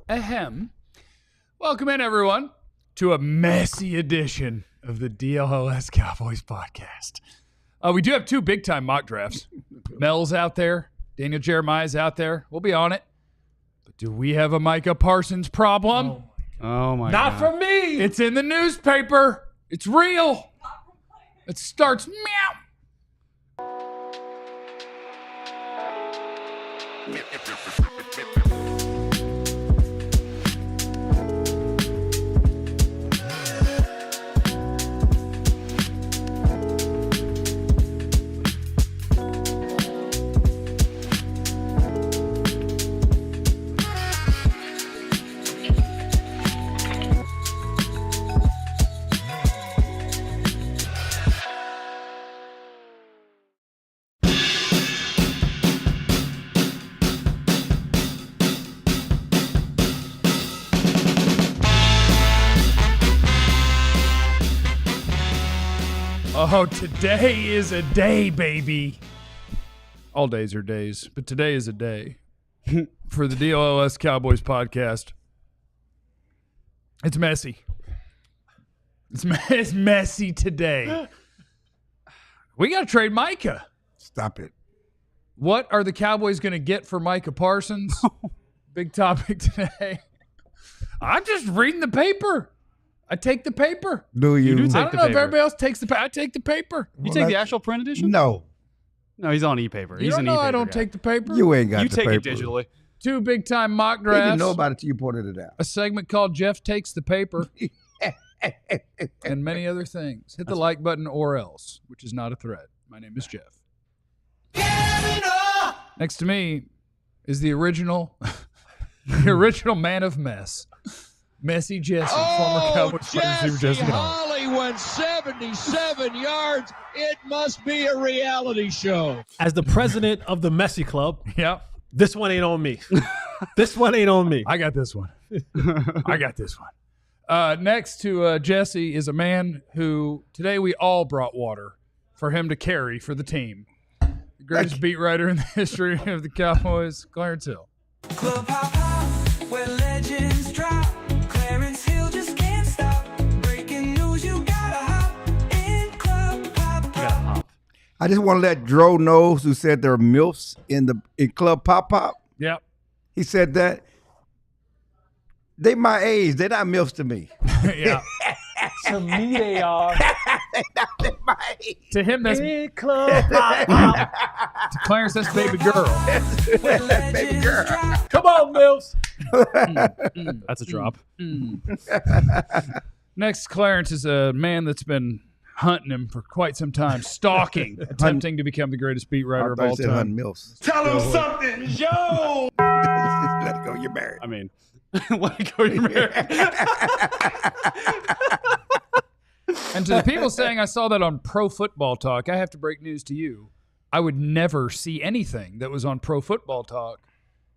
Ahem. Welcome in, everyone, to a messy edition of the DLLS Cowboys Podcast. We do have two big-time mock drafts. Mel's out there. Daniel Jeremiah's out there. We'll be on it. But do we have a Micah Parsons problem? Oh, my God. Not from me. It's in the newspaper. It's real. It starts meow. Oh, today is a day, baby. All days are days, but today is a day for the DLLS Cowboys Podcast. It's messy. It's messy today. We got to trade Micah. Stop it. What are the Cowboys going to get for Micah Parsons? Big topic today. I'm just reading the paper. I take the paper. Do you? You do I take don't the know if paper. everybody else takes the paper. I take the paper. You take the actual print edition? No. No, he's on e-paper. You He's don't an know e-paper I don't guy. take the paper. You ain't got You the take paper. it digitally. Two big-time mock They drafts. didn't know about it till you pointed it out. A segment called Jeff Takes the Paper. And many other things. Hit the like button or else, which is not a threat. My name is Jeff. Next to me is the original man of mess. Messy Jesse, former Cowboys wide receiver Jesse Holly went 77 yards. It must be a reality show. As the president of the Messy Club, Yep. this one ain't on me. This one ain't on me. I got this one. Next to Jesse is a man who today we all brought water for him to carry for the team. The greatest beat writer in the history of the Cowboys, Clarence Hill. Club hop hop, where legends drop. Clarence Hill just can't stop. Breaking news, you gotta hop in Club hop hop. I just want to let Dro know who said there are MILFs in Club Pop Pop. Yep. He said that. They my age. They're not MILFs to me. Yeah. To me, they are. They're my age. To him, that's In Club Hop Hop. to Clarence, that's baby girl. Baby girl. Come on, Mills. That's a drop. Next, Clarence is a man that's been hunting him for quite some time, stalking, attempting to become the greatest beat I writer of thought all you said time. Hunt MILFs. Tell him something, yo! Let it go. You're married. I mean, let go your marriage. And to the people saying I saw that on Pro Football Talk, I have to break news to you. I would never see anything that was on Pro Football Talk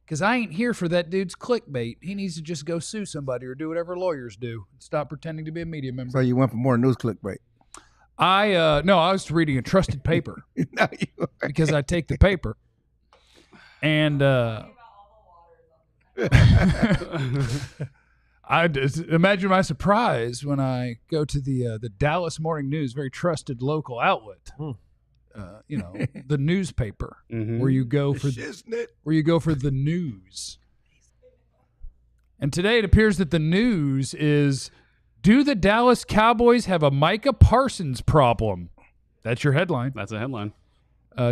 because I ain't here for that dude's clickbait. He needs to just go sue somebody or do whatever lawyers do and stop pretending to be a media member. So you went for more news clickbait. I was reading a trusted paper No, you weren't. because I take the paper. And I just imagine my surprise when I go to the Dallas Morning News, very trusted local outlet. The newspaper where you go for the news. And today it appears that the news is: do the Dallas Cowboys have a Micah Parsons problem? That's your headline. That's a headline.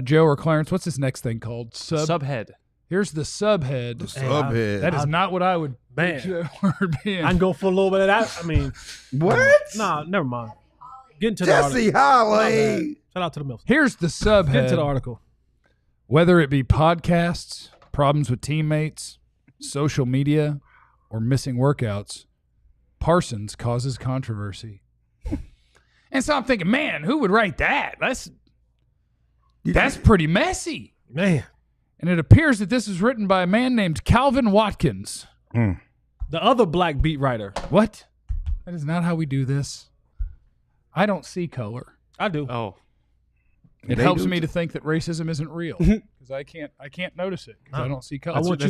Joe or Clarence, what's this next thing called? Subhead. Here's the subhead. Subhead. That is not what I would Man. picture that word being. I can go for a little bit of that. I mean, What? nah, never mind. Get into the Jesse article. Holly. Shout out to the Mills. Here's the Get into the subhead. article. Whether it be podcasts, problems with teammates, social media, or missing workouts, Parsons causes controversy. And so I'm thinking, man, who would write that? That's pretty messy. Man, And it appears that this was written by a man named Calvin Watkins. the other black beat writer. What? That is not how we do this. I don't see color. I do. Oh. It helps me to think that racism isn't real because I can't notice it because I don't see color. I want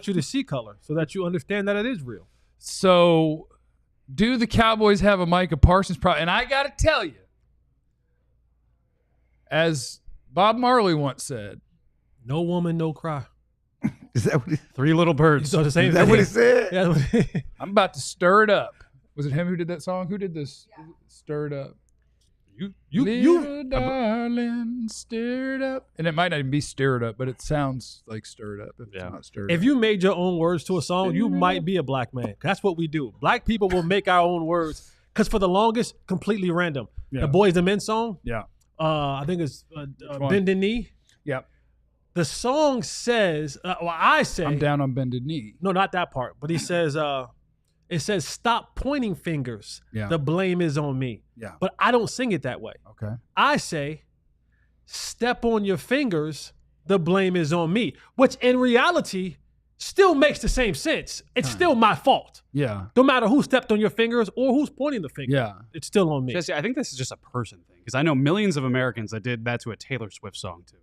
you to see color so that you understand that it is real. So, do the Cowboys have a Micah Parsons problem? And I got to tell you, as Bob Marley once said, "No woman, no cry." Is that what he, 3 little birds. So the same is that thing. what he said? Yeah, I'm about to stir it up. Was it him who did that song? Who did this? Yeah. Stir it up. Little darling, stir it up. And it might not even be stir it up, but it sounds like stir it up. If it's not stir it if up. you made your own words to a song, you might be a black man. That's what we do. Black people will make our own words because for the longest, completely random. Yeah. The Boys and Men song. Yeah. I think it's Bend the Knee. Yep. The song says, I say. I'm down on bended knee. No, not that part. But he says, it says, stop pointing fingers. Yeah. The blame is on me. Yeah. But I don't sing it that way. Okay. I say, step on your fingers. The blame is on me. Which in reality still makes the same sense. It's still my fault. Yeah. No matter who stepped on your fingers or who's pointing the finger. Yeah. It's still on me. Jesse, I think this is just a person thing because I know millions of Americans that did that to a Taylor Swift song too.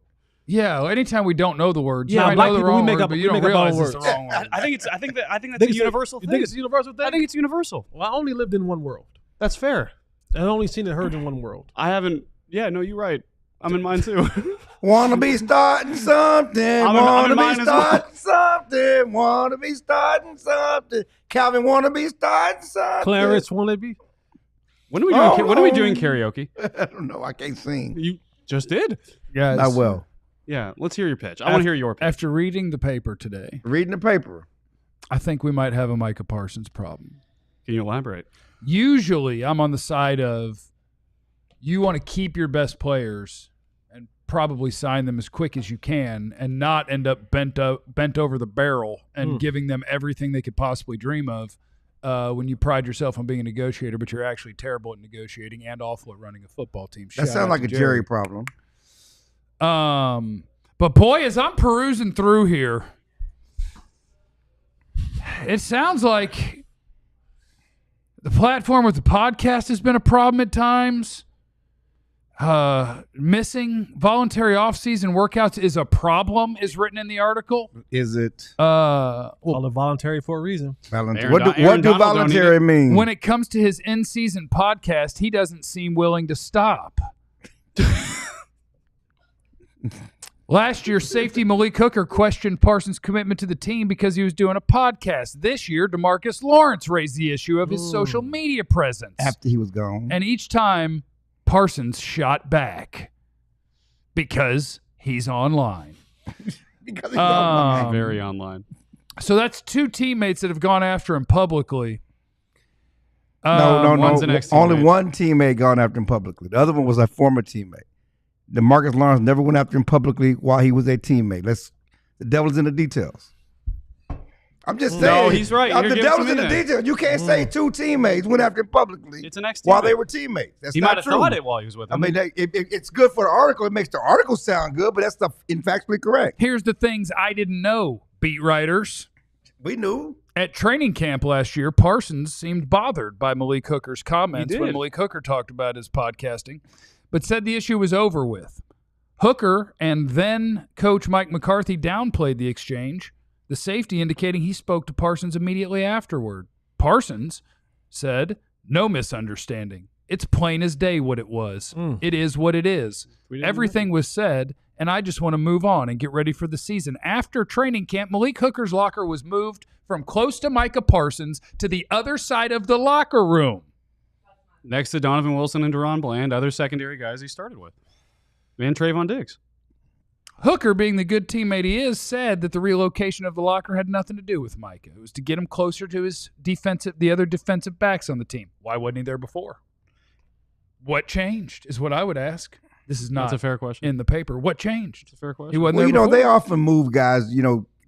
Yeah. Well, anytime we don't know the words, Yeah, you might black know the people, we wrong make word, up- but we you don't make up our realize it's words. the wrong word. I think that's Think a universal You thing. think it's a universal thing? I think it's universal. Well, I only lived in one world. That's fair. I've only seen it heard in one world. I haven't. Yeah, no, you're right. I'm in mine too. Wanna be starting something. I'm Wanna in mine be as well. starting something. Wanna be starting something. Calvin wanna be starting something. Clarence wanna be. When are we doing? When are we doing karaoke? I don't know. I can't sing. You just did. Guys, Not well. Yeah, let's hear your pitch. I want to hear your pitch. After reading the paper today, Reading the paper. I think we might have a Micah Parsons problem. Can you elaborate? Usually, I'm on the side of you want to keep your best players and probably sign them as quick as you can and not end up bent over the barrel and giving them everything they could possibly dream of when you pride yourself on being a negotiator, but you're actually terrible at negotiating and awful at running a football team. That sounds like a Jerry problem. But boy, as I'm perusing through here, it sounds like the platform with the podcast has been a problem at times. Missing voluntary off-season workouts is a problem, is written in the article. Is it Call it voluntary for a reason. voluntary? Aaron What do Donald don't voluntary mean? When it comes to his in-season podcast, he doesn't seem willing to stop. Last year, safety Malik Hooker questioned Parsons' commitment to the team because he was doing a podcast. This year, DeMarcus Lawrence raised the issue of his social media presence. After he was gone. And each time, Parsons shot back because he's online. Because he's online. Very online. So that's 2 teammates that have gone after him publicly. No. one's an ex-teammate. Only one teammate gone after him publicly. The other one was a former teammate. DeMarcus Lawrence never went after him publicly while he was a teammate. The devil's in the details. I'm just saying. No, he's right. You're The giving devil's some in the in there. details. You can't say 2 teammates went after him publicly It's an ex-teammate. while they were teammates. That's He not might have true. thought it while he was with I him. mean, it's good for the article. It makes the article sound good, but that's factually correct. Here's the things I didn't know, beat writers. We knew. At training camp last year, Parsons seemed bothered by Malik Hooker's comments He when did. Malik Hooker talked about his podcasting, but said the issue was over with. Hooker and then coach Mike McCarthy downplayed the exchange, the safety indicating he spoke to Parsons immediately afterward. Parsons said, "No misunderstanding. It's plain as day what it was. It is what it is. Everything was said, and I just want to move on and get ready for the season." After training camp, Malik Hooker's locker was moved from close to Micah Parsons to the other side of the locker room. Next to Donovan Wilson and Deron Bland, other secondary guys he started with. And Trayvon Diggs. Hooker, being the good teammate he is, said that the relocation of the locker had nothing to do with Micah. It was to get him closer to the other defensive backs on the team. Why wasn't he there before? What changed is what I would ask. This is not That's a fair question. in the paper. What changed? That's a fair question. He wasn't Well, there before. they often move guys,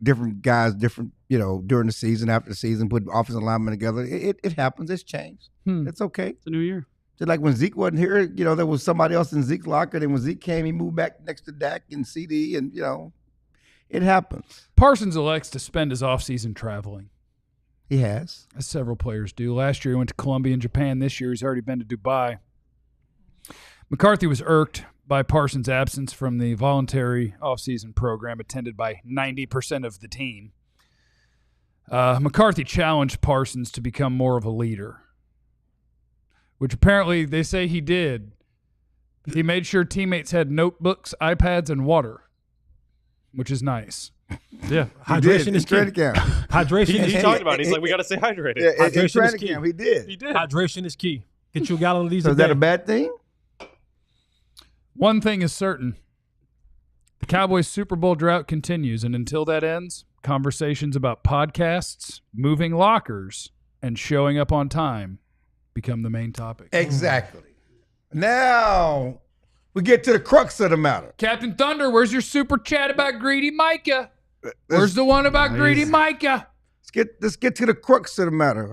different guys, during the season, after the season, put offensive linemen together. It happens. It's changed. It's okay. It's a new year. Just like when Zeke wasn't here, there was somebody else in Zeke's locker. Then when Zeke came, he moved back next to Dak and CD, and, it happens. Parsons elects to spend his offseason traveling, He has. as several players do. Last year he went to Colombia and Japan. This year he's already been to Dubai. McCarthy was irked by Parsons' absence from the voluntary offseason program attended by 90% of the team. McCarthy challenged Parsons to become more of a leader, which apparently they say he did. He made sure teammates had notebooks, iPads, and water, which is nice. Yeah, hydration is key. Hydration is He key. talked about it. He's like, we got to stay hydrated. Yeah, in Hydration is training key. camp, he did. He did. Hydration is key. Get you a gallon of these So a is that day. a bad thing? One thing is certain. The Cowboys' Super Bowl drought continues, and until that ends, conversations about podcasts, moving lockers, and showing up on time become the main topic. Exactly. Now we get to the crux of the matter. Captain Thunder, where's your super chat about Greedy Micah? Where's the one about Greedy Micah? Let's get to the crux of the matter.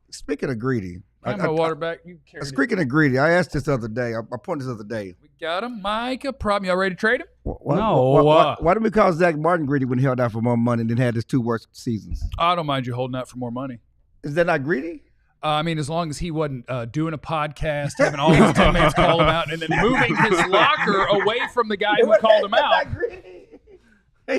Speaking of greedy, I my water back. You carry it. speaking of greedy, I asked this the other day. I pointed this the other day. We got him, Micah. Problem. Y'all ready to trade him? Why did we call Zach Martin greedy when he held out for more money and then had his 2 worst seasons? I don't mind you holding out for more money. Is that not greedy? I mean, as long as he wasn't doing a podcast, having all his teammates call him out, and then moving his locker away from the guy who called him out.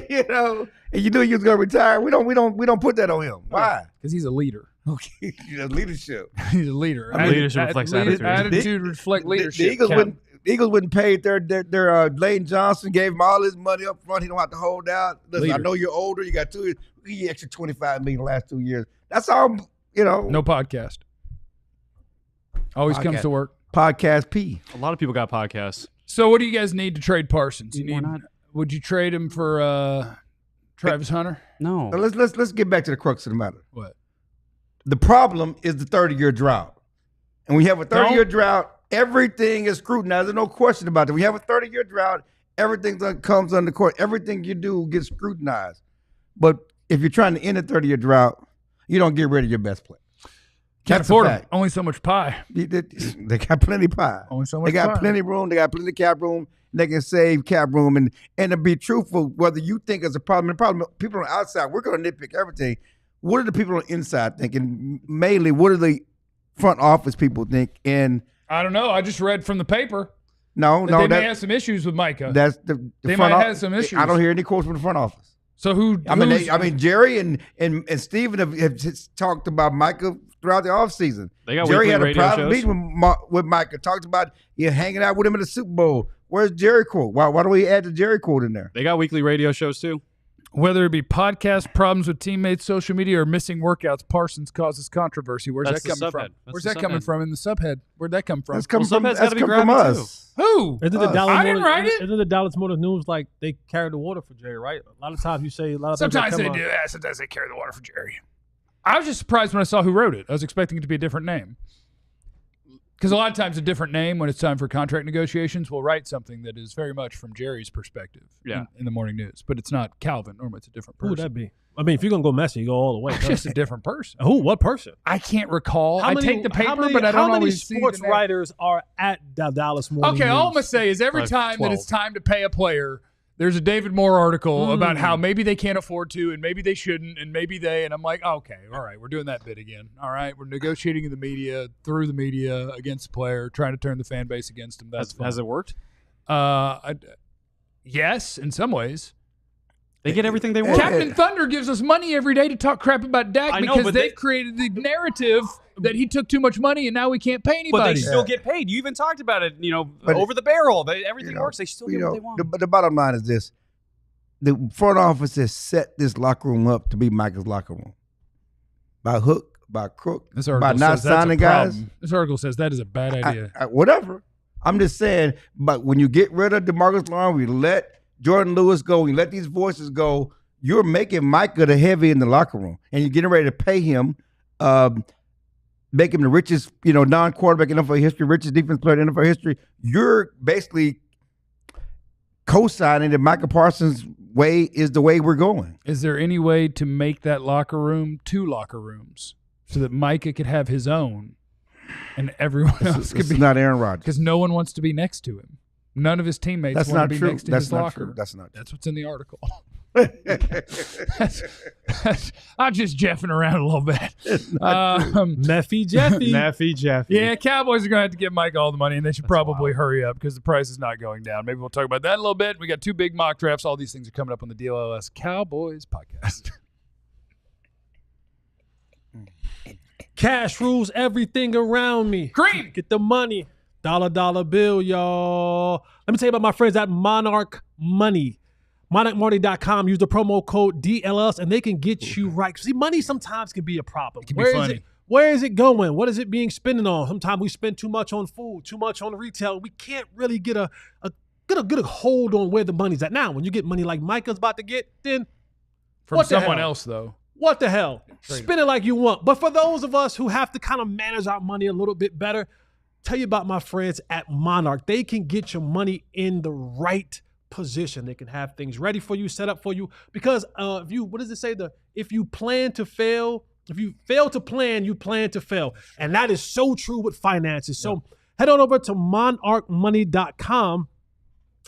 You know, and you knew he was going to retire. We don't put that on him. Why? Because he's a leader. Okay, leadership. He's a leader. Leadership reflects attitude. Attitude reflects leadership. The Eagles wouldn't pay their Lane Johnson, gave him all his money up front. He don't have to hold out. Listen, I know you're older. You got 2 years. We give you extra $25 million the last 2 years. That's all. You know, No podcast. Always comes to work. Podcast P. A lot of people got podcasts. So what do you guys need to trade Parsons? Why not? Would you trade him for Travis Hunter? No. Now let's get back to the crux of the matter. What? The problem is the 30-year drought. And we have a 30-year drought, everything is scrutinized. There's no question about it. We have a 30-year drought, everything comes under court. Everything you do gets scrutinized. But if you're trying to end a 30-year drought, you don't get rid of your best player. Can't That's a afford him. fact. Only so much pie. They got plenty of pie. Only so much They got pie. plenty of room. They got plenty of cap room. They can save cap room. And to be truthful, whether you think it's a problem, people on the outside, we're going to nitpick everything. What are the people on the inside thinking? Mainly, what do the front office people think? And I don't know. I just read from the paper. no, They may have some issues with Micah. that's the They front might have some issues. I don't hear any quotes from the front office. So who? I mean, Jerry and Steven have just talked about Micah throughout the offseason. They got Jerry weekly had a radio private shows. meeting with Micah, talked about hanging out with him in the Super Bowl. Where's Jerry quote? Why don't we add the Jerry quote in there? They got weekly radio shows too. Whether it be podcast problems with teammates, social media, or missing workouts, Parsons causes controversy. Where's That's that the coming from? subhead. That's Where's the that coming subhead. from in the subhead? Where'd that come from? That's come from subhead's gotta be from grabby, us. Who? Isn't the Dallas I didn't write it. Isn't the Dallas Morning News like they carry the water for Jerry, right? A lot of times you say a lot of things that Sometimes they come do. up. Yeah, sometimes they carry the water for Jerry. I was just surprised when I saw who wrote it. I was expecting it to be a different name. Because a lot of times a different name, when it's time for contract negotiations, will write something that is very much from Jerry's perspective in the morning news. But it's not Calvin. Normally it's a different Who person. would that be? I mean, if you're gonna go messy, you go all the way. It's just a different person. Who? What person? I can't recall. I take the paper, how many, but I don't how many always see sports the name. writers are at the Dallas Morning Okay, News? all I'm going to say is every Like time that 12. it's time to pay a player, there's a David Moore article about how maybe they can't afford to and maybe they shouldn't and maybe they, and I'm like, okay, all right, we're doing that bit again. All right, we're negotiating in the media, through the media, against the player, trying to turn the fan base against him. That's fun. Has it worked? Yes, in some ways. They get everything they want. Captain Thunder gives us money every day to talk crap about Dak I know, because but they've created the narrative that he took too much money and now we can't pay But anybody. they still get paid. You even talked about it, over the barrel. Everything works. They still get what they want. The bottom line is this. The front office has set this locker room up to be Micah's locker room. By hook, by crook, This by article not says that's a signing guys. problem. This article says that is a bad idea. Whatever. I'm just saying, but when you get rid of DeMarcus Lawrence, we let Jordan Lewis go, we let these voices go, you're making Micah the heavy in the locker room. And you're getting ready to pay him, make him the richest, non-quarterback in NFL history, richest defense player in NFL history. You're basically co-signing that Micah Parsons' way is the way we're going. Is there any way to make that locker room 2 locker rooms so that Micah could have his own and everyone else could It's be? not Aaron Rodgers. Because no one wants to be next to him. None of his teammates That's want not to be true. next to That's his not locker. true. That's not true. That's what's in the article. I'm just jeffing around a little bit. Meffy Jeffy. Naffy Jeffy. Yeah, Cowboys are going to have to give Mike all the money, and they should probably hurry up because the price is not going down. Maybe we'll talk about that in a little bit. We got 2 big mock drafts. All these things are coming up on the DLLS Cowboys podcast. Cash rules everything around me. Green. Get the money. Dollar bill, y'all. Let me tell you about my friends at Monarch Money. MonarchMoney.com. Use the promo code DLLS, and they can get you right. See, money sometimes can be a problem. It can be funny. Where is it going? What is it being spent on? Sometimes we spend too much on food, too much on retail. We can't really get a hold on where the money's at. Now, when you get money like Micah's about to get, then From someone else, though. What the hell? Spend it like you want. But for those of us who have to kind of manage our money a little bit better, tell you about my friends at Monarch. They can get your money in the right position. They can have things ready for you, set up for you. Because what does it say? If you plan to fail, if you fail to plan, you plan to fail. And that is so true with finances. So head on over to monarchmoney.com.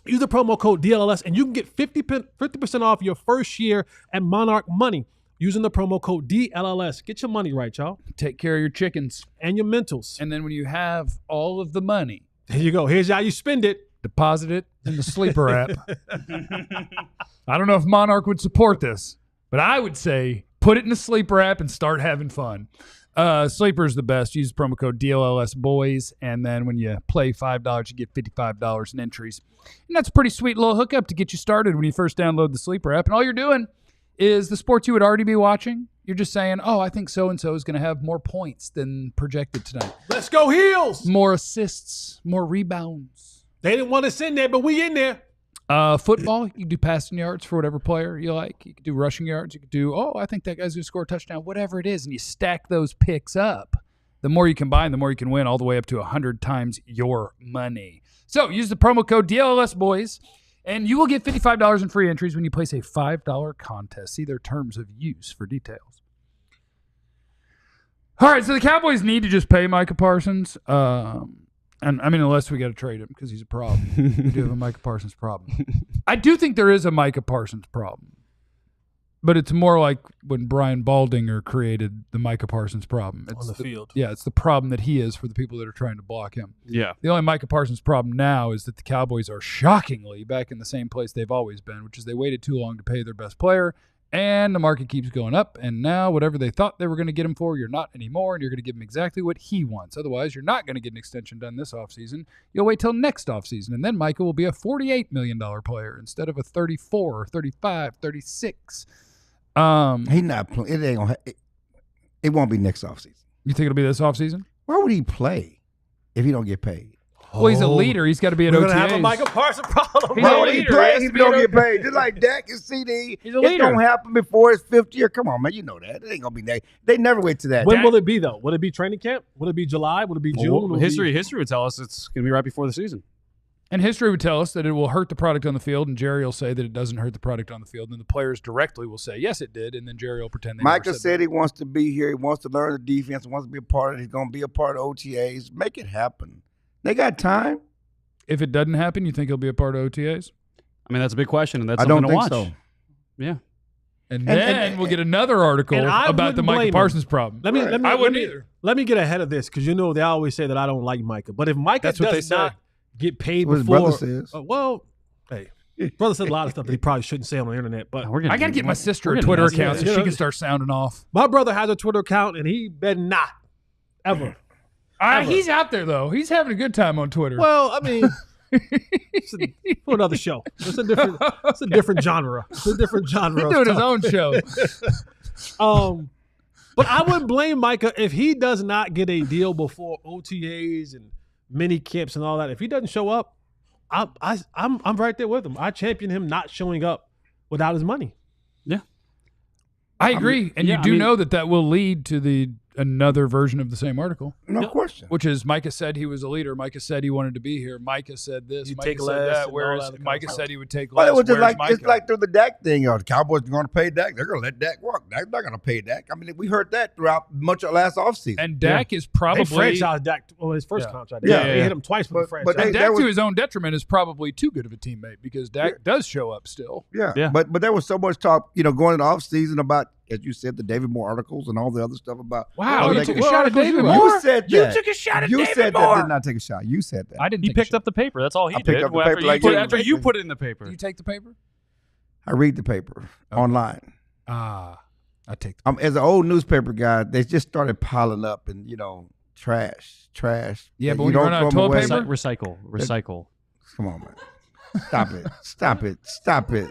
Use the promo code DLLS, and you can get 50% off your first year at Monarch Money using the promo code DLLS. Get your money right, y'all. Take care of your chickens. And your mentals. And then when you have all of the money, There you go. Here's how you spend it. deposit it in the Sleeper app. I don't know if Monarch would support this, but I would say put it in the Sleeper app and start having fun. Sleeper is the best. Use the promo code DLLS Boys, and then when you play $5, you get $55 in entries. And that's a pretty sweet little hookup to get you started when you first download the Sleeper app. And all you're doing is the sports you would already be watching. You're just saying, oh, I think so-and-so is going to have more points than projected tonight. Let's go Heels. More assists, more rebounds. They didn't want us in there, but we in there. Football, you can do passing yards for whatever player you like. You can do rushing yards. You can do, I think that guy's going to score a touchdown, whatever it is. And you stack those picks up. The more you combine, the more you can win, all the way up to 100 times your money. So use the promo code DLLS Boys, and you will get $55 in free entries when you place a $5 contest. See their terms of use for details. All right, so the Cowboys need to just pay Micah Parsons. And I mean, unless we got to trade him because he's a problem. We do have a Micah Parsons problem. I do think there is a Micah Parsons problem. But it's more like when Brian Baldinger created the Micah Parsons problem. It's on the field. Yeah, it's the problem that he is for the people that are trying to block him. Yeah. The only Micah Parsons problem now is that the Cowboys are shockingly back in the same place they've always been, which is they waited too long to pay their best player, and the market keeps going up, and now whatever they thought they were going to get him for, you're not anymore, and you're going to give him exactly what he wants. Otherwise, you're not going to get an extension done this offseason. You'll wait till next offseason, and then Micah will be a $48 million player instead of a 34, 35, 36. He not playing. It ain't gonna. It won't be next offseason. You think it'll be this offseason? Why would he play if he don't get paid? Well, he's a leader. He's got to be at We're OTAs. going to have a Micah Parsons problem. He's Why a would he leader. play He has if to he be don't at get paid? Just like Dak and CD. He's a It leader. don't happen before his 5th year. Come on, man. You know that. It ain't gonna be next. They never wait to that. When will it be, though? Will it be training camp? Will it be July? Will it be June? Well, Will it history be... would tell us it's going to be right before the season. And history would tell us that it will hurt the product on the field, and Jerry will say that it doesn't hurt the product on the field, and the players directly will say, yes, it did, and then Jerry will pretend they Micah never said that. he wants to be here. He wants to learn the defense. He wants to be a part of it. He's going to be a part of OTAs. Make it happen. They got time. If it doesn't happen, you think he'll be a part of OTAs? I mean, that's a big question, and that's I something don't to think watch. so. Yeah. And then we'll get another article and I about the wouldn't Micah blame him. Parsons problem. I wouldn't either. Let me get ahead of this because they always say that I don't like Micah. But if Micah That's what they does say. not get paid What his before, brother says. Hey, brother said a lot of stuff that he probably shouldn't say on the internet. But I got to get my sister a Twitter account so she can start sounding off. my brother has a Twitter account, and he better not ever. He's out there, though. He's having a good time on Twitter. Well, I mean, for another show. It's a different genre. It's a different genre. He's doing his own show. But I wouldn't blame Micah if he does not get a deal before OTAs and mini camps and all that. If he doesn't show up, I'm right there with him. I champion him not showing up without his money. Yeah. I agree. And you know that will lead to the another version of the same article. No question. Which is Micah said he was a leader. Micah said he wanted to be here. Micah said this. You Micah take said less that. and Whereas all that Micah kind of said he would take Well, less. it was just Where's like it's Micah? like through the Dak thing. The Cowboys are going to pay Dak. They're going to let Dak walk. Dak's not going to pay Dak. I mean, we heard that throughout much of last offseason. And Dak is They probably franchised Dak on his first contract. Yeah. They hit him twice with the franchise. and that Dak was- to his own detriment is probably too good of a teammate because Dak does show up still. Yeah. But there was so much talk, going into offseason about, as you said, the David Moore articles and all the other stuff about. Wow, you they took could- a shot at David You Moore? said that. You took a shot at You David said Moore. that. Did not take a shot. You said that. I didn't. He take a picked shot. up the paper. That's all he I did. picked up the After paper you like put- you. after you put it in the paper. Did you take the paper? I read the paper online. I take the As an old newspaper guy, they just started piling up and, trash. Yeah, And but when you run out of throw 'em toilet away. paper? Recycle. Come on, man. Stop it.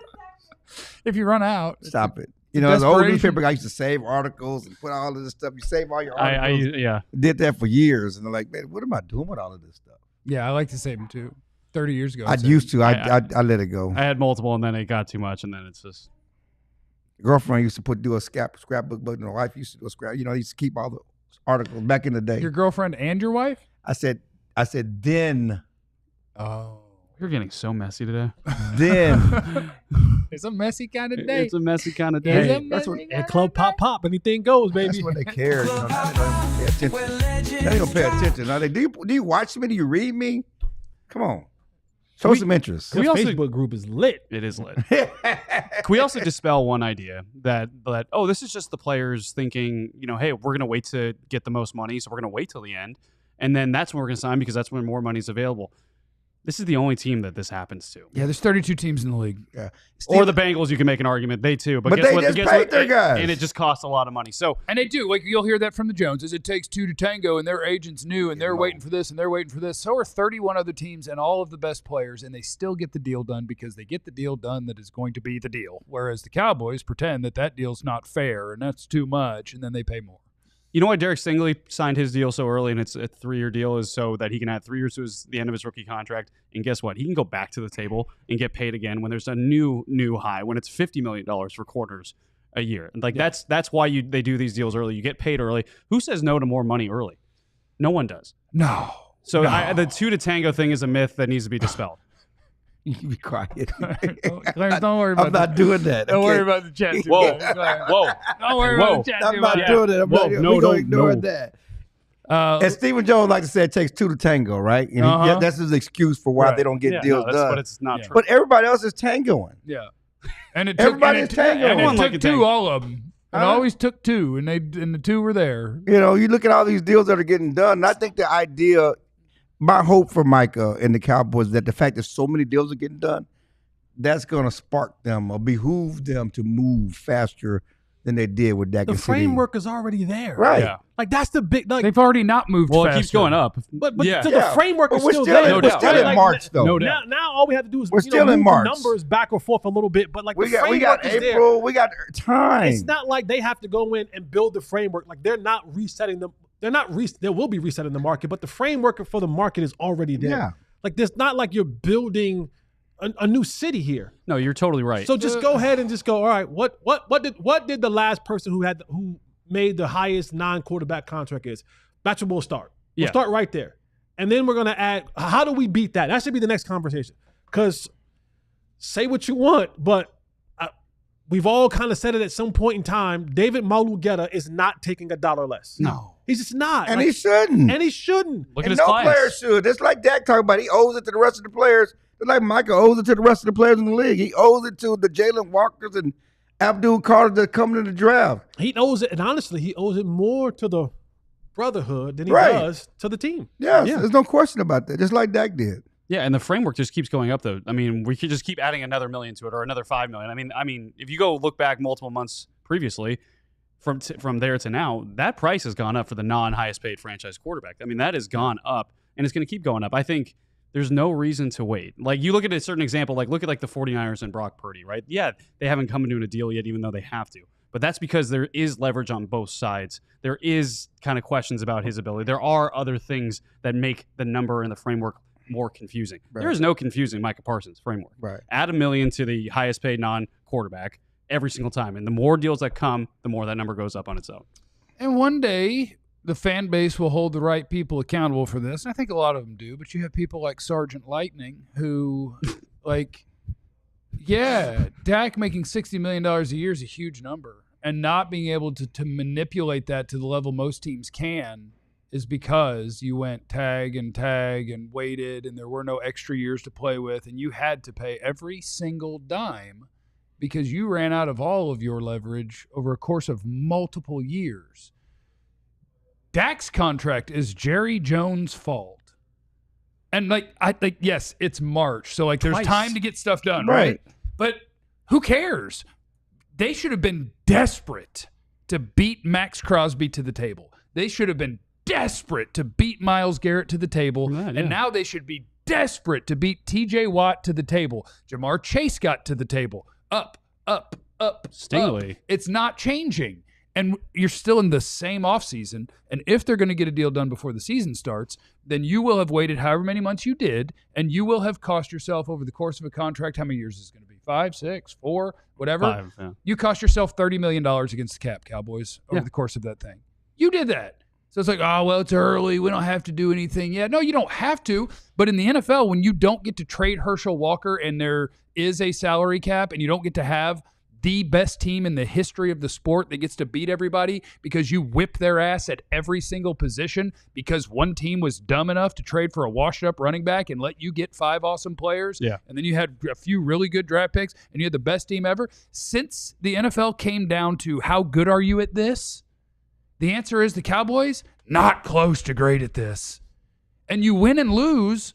If you run out, Stop it. As an old desperation. newspaper guy, I used to save articles and put all of this stuff. You save all your articles. Yeah. Did that for years. And they're like, man, what am I doing with all of this stuff? yeah, I like to save them too. 30 years ago, I used to. I let it go. I had multiple, and then it got too much, and then it's just. Girlfriend used to do a scrapbook, but my wife used to do a scrap. I used to keep all the articles back in the day. Your girlfriend and your wife? I said then. Oh, You're getting so messy today. Then. it's a messy kind of day. It's a messy kind of It's a day. That's what- messy And kind club of pop, anything goes, baby. That's when they care. Now they don't pay attention. Now they don't pay attention. Now do you watch me? Do you read me? Come on. Show some interest. Your We also- Facebook group is lit. It is lit. Can we also dispel one idea that this is just the players thinking, hey, we're going to wait to get the most money, so we're going to wait till the end, and then that's when we're going to sign because that's when more money is available. This is the only team that this happens to. Yeah, there's 32 teams in the league. Yeah. Or the Bengals, you can make an argument. They too. But guess they what? just Guess paid what? their guys. And it just costs a lot of money. So And they do. Like you'll hear that from the Joneses. It takes two to tango, and their agents knew, and they're waiting for this, and they're waiting for this. So are 31 other teams and all of the best players, and they still get the deal done because they get the deal done that is going to be the deal. Whereas the Cowboys pretend that deal's not fair and that's too much, and then they pay more. you know why Derek Stingley signed his deal so early and it's a 3-year deal is so that he can add 3 years to the end of his rookie contract. And guess what? He can go back to the table and get paid again when there's a new high, when it's $50 million for quarters a year. And that's why they do these deals early. You get paid early. Who says no to more money early? No one does. No. So the two to tango thing is a myth that needs to be dispelled. You can be quiet. Clarence, don't worry about I'm not doing that. Don't okay? worry about the chat. Too Whoa. much. Go ahead. Whoa. Don't worry about the chat. I'm too not much. doing it. I'm Whoa, not, no, we're no, gonna ignore no. that. Uh, And Stephen Jones like to say it takes two to tango, right? And Uh-huh. that's his excuse for why Right. they don't get Yeah, deals no, that's, done. but it's not Yeah. true. But everybody else is tangoing. yeah. And it took, Everybody and is it, tangoing. and Everyone it like took a two, tango. all of them. It always took two, and the two were there. You know, you look at all these deals that are getting done. And I think the idea, my hope for Micah and the Cowboys, that the fact that so many deals are getting done, that's going to spark them or behoove them to move faster than they did with Dak The and CD. framework is already there. Right. Yeah. Like that's the big like They've already not moved Well, faster. it keeps going up. but yeah. so Yeah. the framework But is we're still still there. in, No we're doubt. still in Like, March, though. No doubt. Now all we have to do is We're still in move the March. numbers back or forth a little bit, but like We the got framework is there. April. We got time. It's not like they have to go in and build the framework. Like they're not resetting them. They will be resetting the market, but the framework for the market is already there. Yeah. Like there's not like you're building a new city here. No, you're totally right. So just go ahead and just go. All right, what did the last person who made the highest non-quarterback contract is? That's where we'll start. We'll Yeah. start right there, and then we're gonna add. How do we beat that? That should be the next conversation. Because say what you want, but we've all kind of said it at some point in time. David Malugeta is not taking $1 less. no. He's just not, and Like, he shouldn't. and he shouldn't. Look at And his no class. player should. It's like Dak talking about. He owes it to the rest of the players. It's like Micah owes it to the rest of the players in the league. He owes it to the Jalen Walkers and Abdul Carter that come in the draft. He owes it, and honestly, he owes it more to the brotherhood than he Right. does to the team. Yes, there's no question about that. Just like Dak did. Yeah, and the framework just keeps going up, though. I mean, we could just keep adding another million to it or another 5 million. I mean, if you go look back multiple months previously, from there to now, that price has gone up for the non-highest paid franchise quarterback. I mean, that has gone up, and it's going to keep going up. I think there's no reason to wait. Like, you look at a certain example, like look at like the 49ers and Brock Purdy, right? Yeah, they haven't come into a deal yet, even though they have to. But that's because there is leverage on both sides. There is kind of questions about his ability. There are other things that make the number and the framework more confusing. Right. There is no confusing Micah Parsons framework. Right. Add $1 million to the highest paid non-quarterback every single time. And the more deals that come, the more that number goes up on its own. And one day, the fan base will hold the right people accountable for this. And I think a lot of them do. But you have people like Sergeant Lightning who, like, yeah, Dak making $60 million a year is a huge number. And not being able to manipulate that to the level most teams can is because you went tag and waited, and there were no extra years to play with, and you had to pay every single dime because you ran out of all of your leverage over a course of multiple years. Dak's contract is Jerry Jones' fault. And yes, it's March, so there's time to get stuff done, right? But who cares? They should have been desperate to beat Max Crosby to the table. They should have been desperate to beat Myles Garrett to the table. And now they should be desperate to beat TJ Watt to the table. Jamar Chase got to the table. Up. Stingley. It's not changing. And you're still in the same offseason. And if they're going to get a deal done before the season starts, then you will have waited however many months you did, and you will have cost yourself over the course of a contract, how many years is it going to be? 5, 6, 4, whatever. 5, yeah. You cost yourself $30 million against the cap, Cowboys, over the course of that thing. You did that. So it's like, oh, well, it's early. We don't have to do anything yet. No, you don't have to. But in the NFL, when you don't get to trade Herschel Walker and there is a salary cap and you don't get to have the best team in the history of the sport that gets to beat everybody because you whip their ass at every single position because one team was dumb enough to trade for a washed-up running back and let you get 5 awesome players. Yeah. And then you had a few really good draft picks and you had the best team ever. Since the NFL came down to how good are you at this, the answer is the Cowboys, not close to great at this. And you win and lose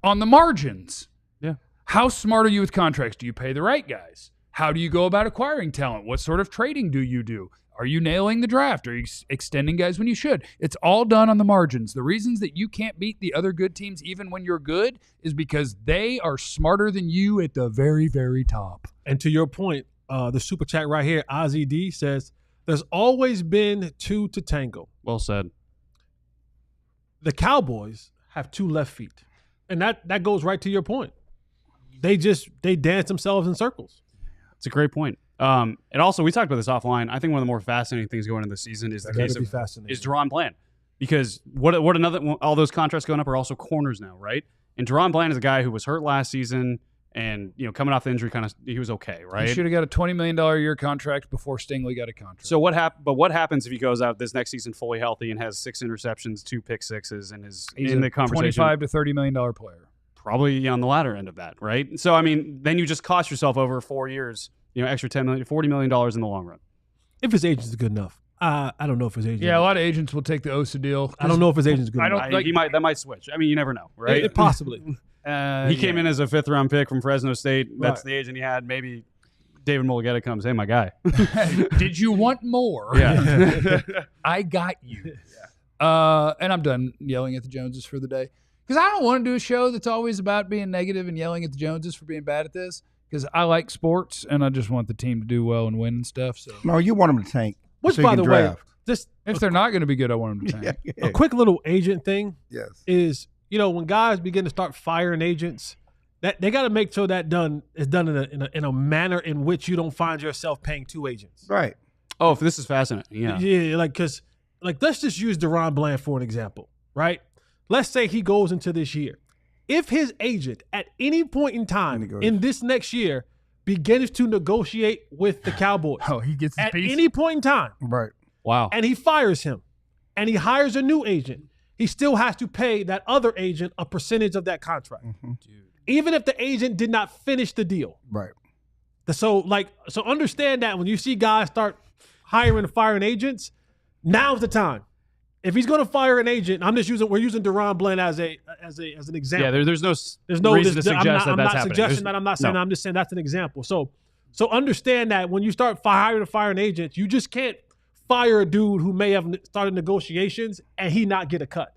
on the margins. Yeah. How smart are you with contracts? Do you pay the right guys? How do you go about acquiring talent? What sort of trading do you do? Are you nailing the draft? Are you extending guys when you should? It's all done on the margins. The reasons that you can't beat the other good teams even when you're good is because they are smarter than you at the very, very top. And to your point, the super chat right here, Ozzy D says, there's always been 2 to tango. Well said. The Cowboys have 2 left feet. And that goes right to your point. They dance themselves in circles. It's a great point. And also, we talked about this offline. I think one of the more fascinating things going into the season is the case of Deron Bland. Because all those contracts going up are also corners now, right? And Deron Bland is a guy who was hurt last season and, coming off the injury, he was okay, right? He should have got a $20 million a year contract before Stingley got a contract. So what happens if he goes out this next season fully healthy and has 6 interceptions, 2 pick sixes, and is in the conversation? $25 to $30 million player. Probably on the latter end of that, right? So, then you just cost yourself over 4 years, extra $10 million, $40 million in the long run. If his agent is good enough. I don't know if his agent. Yeah, a lot of agents will take the OSA deal. I don't know if his agent's good enough. That might switch. You never know, right? Possibly. He came in as a 5th-round pick from Fresno State. That's the agent he had. Maybe David Mulugeta comes, hey, my guy. Did you want more? Yeah. I got you. Yeah. And I'm done yelling at the Joneses for the day. Because I don't want to do a show that's always about being negative and yelling at the Joneses for being bad at this. Because I like sports, and I just want the team to do well and win and stuff. So. No, you want them to tank. Which, by the way, if they're not going to be good, I want them to tank. A quick little agent thing is, when guys begin to start firing agents, that they got to make sure that is done in a manner in which you don't find yourself paying 2 agents. Right. Oh, this is fascinating. Yeah. Yeah, because let's just use Deron Bland for an example, right? Let's say he goes into this year. If his agent at any point in time in this next year begins to negotiate with the Cowboys, he gets his at piece? any point in time, right? Wow. And he fires him, and he hires a new agent, he still has to pay that other agent a percentage of that contract, even if the agent did not finish the deal. Right. So understand that when you see guys start hiring and firing agents, now's the time. If he's going to fire an agent, we're using Deron Bland as an example. Yeah, there's no reason to suggest that's happening. I'm not suggesting that. I'm not saying that. I'm just saying that's an example. So understand that when you start hiring and firing agents, you just can't fire a dude who may have started negotiations and he not get a cut.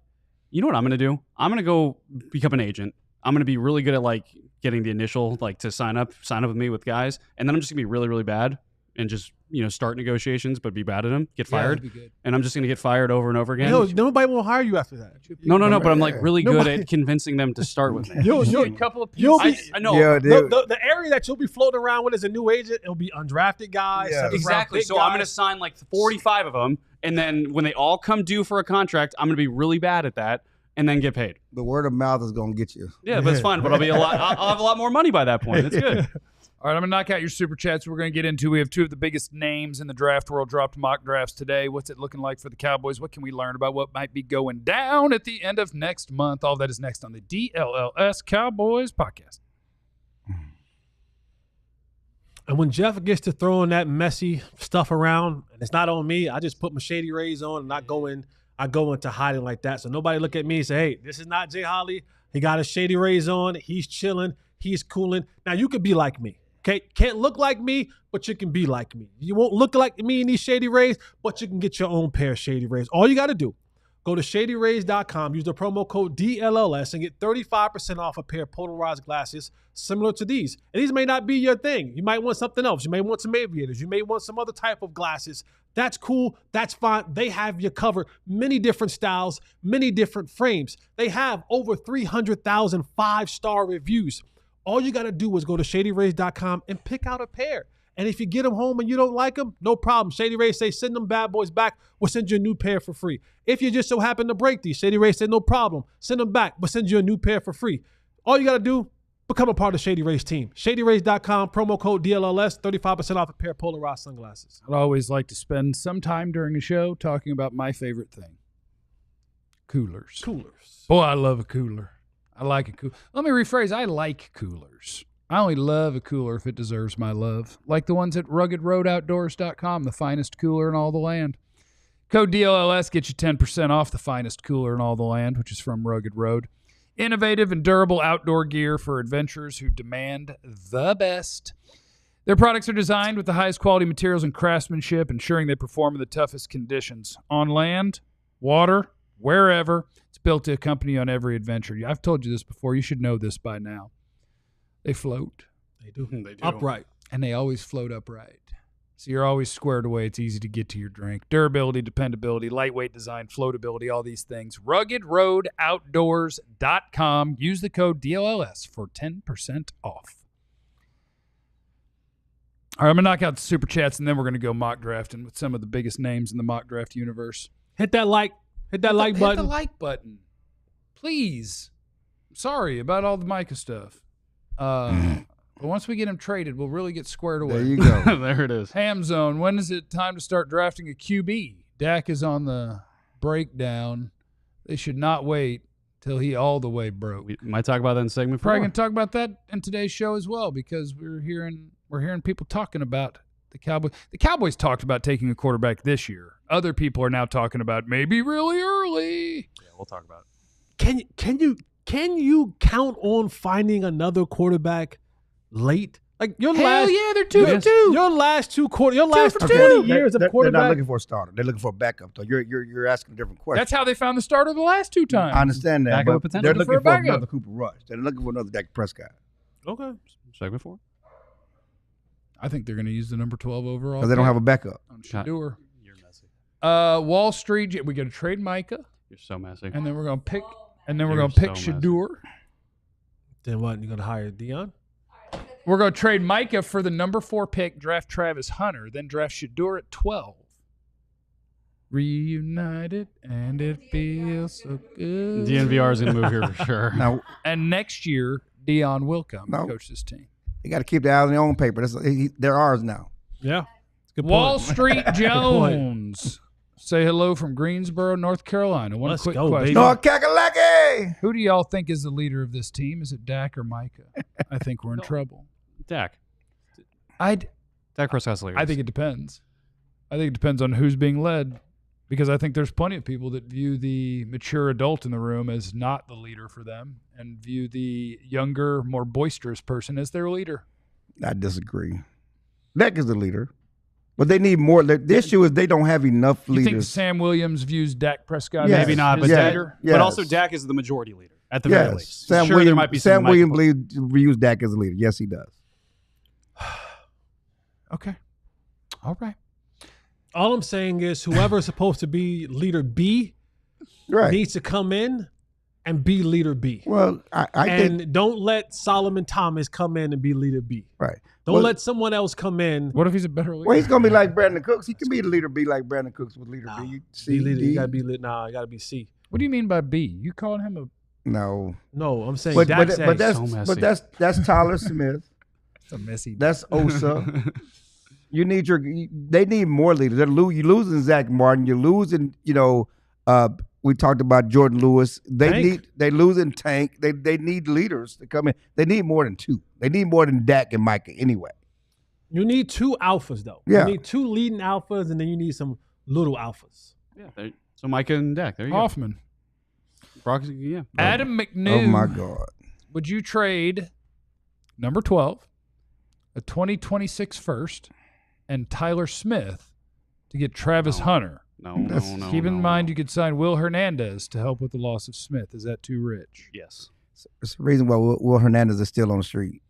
You know what I'm going to do? I'm going to go become an agent. I'm going to be really good at getting the initial to sign up with me with guys, and then I'm just going to be really, really bad and just start negotiations, but be bad at them, get Yeah, fired, that'd be good. and I'm just going to get fired over and over again. Nobody will hire you after that. No, but I'm like really good at convincing them to start with me. You'll a couple of you'll be, I know. Yeah, the area that you'll be floating around with as a new agent, it'll be undrafted guys. Yeah. Exactly. So I'm going to sign like 45 of them, and then when they all come due for a contract, I'm going to be really bad at that, and then get paid. The word of mouth is going to get you. Yeah, but it's fine. But I'll have a lot more money by that point. It's good. All right, I'm going to knock out your super chats. We're going to get into. We have two of the biggest names in the draft world dropped mock drafts today. What's it looking like for the Cowboys? What can we learn about what might be going down at the end of next month? All that is next on the DLLS Cowboys Podcast. And when Jeff gets to throwing that messy stuff around, and it's not on me, I just put my Shady Rays on and I go into hiding like that. So nobody look at me and say, hey, this is not Jay Holly. He got his Shady Rays on. He's chilling. He's cooling. Now, you could be like me. Okay, can't look like me, but you can be like me. You won't look like me in these Shady Rays, but you can get your own pair of Shady Rays. All you got to do, go to ShadyRays.com, use the promo code DLLS, and get 35% off a pair of polarized glasses similar to these. And these may not be your thing. You might want something else. You may want some aviators. You may want some other type of glasses. That's cool. That's fine. They have you covered. Many different styles, many different frames. They have over 300,000 5-star reviews. All you got to do is go to ShadyRays.com and pick out a pair. And if you get them home and you don't like them, no problem. Shady Rays say, send them bad boys back. We'll send you a new pair for free. If you just so happen to break these, Shady Rays say, no problem. Send them back. We'll send you a new pair for free. All you got to do, become a part of Shady Rays team. ShadyRays.com, promo code DLLS, 35% off a pair of polarized sunglasses. I'd always like to spend some time during a show talking about my favorite thing. Coolers. Boy, I love a cooler. I like a cooler. Let me rephrase. I like coolers. I only love a cooler if it deserves my love. Like the ones at RuggedRoadOutdoors.com, the finest cooler in all the land. Code DLLS gets you 10% off the finest cooler in all the land, which is from Rugged Road. Innovative and durable outdoor gear for adventurers who demand the best. Their products are designed with the highest quality materials and craftsmanship, ensuring they perform in the toughest conditions. On land, water, wherever. It's built to accompany you on every adventure. I've told you this before. You should know this by now. They float. They do. They do. Upright. And they always float upright. So you're always squared away. It's easy to get to your drink. Durability, dependability, lightweight design, floatability, all these things. RuggedRoadOutdoors.com. Use the code DLLS for 10% off. All right, I'm going to knock out the super chats, and then we're going to go mock drafting with some of the biggest names in the mock draft universe. Hit that like button. Hit the like button. Please. Sorry about all the Micah stuff. But once we get him traded, we'll really get squared away. There you go. There it is. Ham Zone, when is it time to start drafting a QB? Dak is on the breakdown. They should not wait till he all the way broke. We might talk about that in segment 4. Probably going to talk about that in today's show as well, because we're hearing people talking about the Cowboys. The Cowboys talked about taking a quarterback this year. Other people are now talking about maybe really early. Yeah, we'll talk about it. Can you count on finding another quarterback late? Like your Hell last, yeah, they're 2-2. Your last 20 years of They're quarterback. not looking for a starter. They're looking for a backup. So you're asking a different question. That's how they found the starter the last two times. I understand that. Backup But with potential. they're looking For a for backup. another Cooper Rush. They're looking for another Dak Prescott. Okay. Segment 4. I think they're going to use the number 12 overall. Because they don't have a backup. on Shador. You're messy. Wall Street. We got to trade Micah, You're so messy. and then we're going to pick. And then we're You're going to pick so messy. Shador. Then what? You're gonna hire Dion? We're going to trade Micah for the number 4 pick, draft Travis Hunter, then draft Shador at 12. Reunited, and it feels so good. DNVR is going to move here for sure. Now, And next year, Dion will come No. and coach this team. they got to keep the eyes on their own paper. They're ours now. Yeah. Good Wall point. Street Jones. Say hello from Greensboro, North Carolina. One Let's quick go, question. baby. No, Kakalaki! Who do y'all think is the leader of this team? Is it Dak or Micah? I think we're in trouble. Dak. I'd Dak Prescott's leaders. I think it depends. I think it depends on who's being led, because I think there's plenty of people that view the mature adult in the room as not the leader for them and view the younger, more boisterous person as their leader. I disagree. Dak is the leader. But they need more. The issue is they don't have enough You think leaders. Sam Williams views Dak Prescott Yes. as Maybe not, his but Dak, leader? Yes. but also Dak is the majority leader at the very Yes. least. Sam Sure, there might be some Williams Micah- views Dak as a leader. Yes, he does. Okay. All right. All I'm saying is whoever is supposed to be leader B needs to come in and be leader B. Well, I think don't let Solomon Thomas come in and be leader B. right. Don't let someone else come in. What if he's a better leader? Well, he's gonna be like Brandon Cooks. He can be the leader B like Brandon Cooks with leader B. C, Be leader. D. You gotta be leader. Nah, you gotta be C. What do you mean by B? You calling him a No, No, I'm saying but Dak's but A. that's Tyler Smith. It's a messy. That's Osa. You need they need more leaders. You're losing Zach Martin. You're losing, we talked about Jordan Lewis. They losing Tank. They need leaders to come in. They need more than 2. They need more than Dak and Micah anyway. You need 2 alphas though. Yeah. You need 2 leading alphas, and then you need some little alphas. Yeah. So Micah and Dak. There you Hoffman. go. Brock, yeah. Adam McNew. Oh my God. Would you trade number 12, a 2026 first, and Tyler Smith to get Travis Hunter? No. Keep in mind you could sign Will Hernandez to help with the loss of Smith. Is that too rich? Yes. It's the reason why Will Hernandez is still on the street.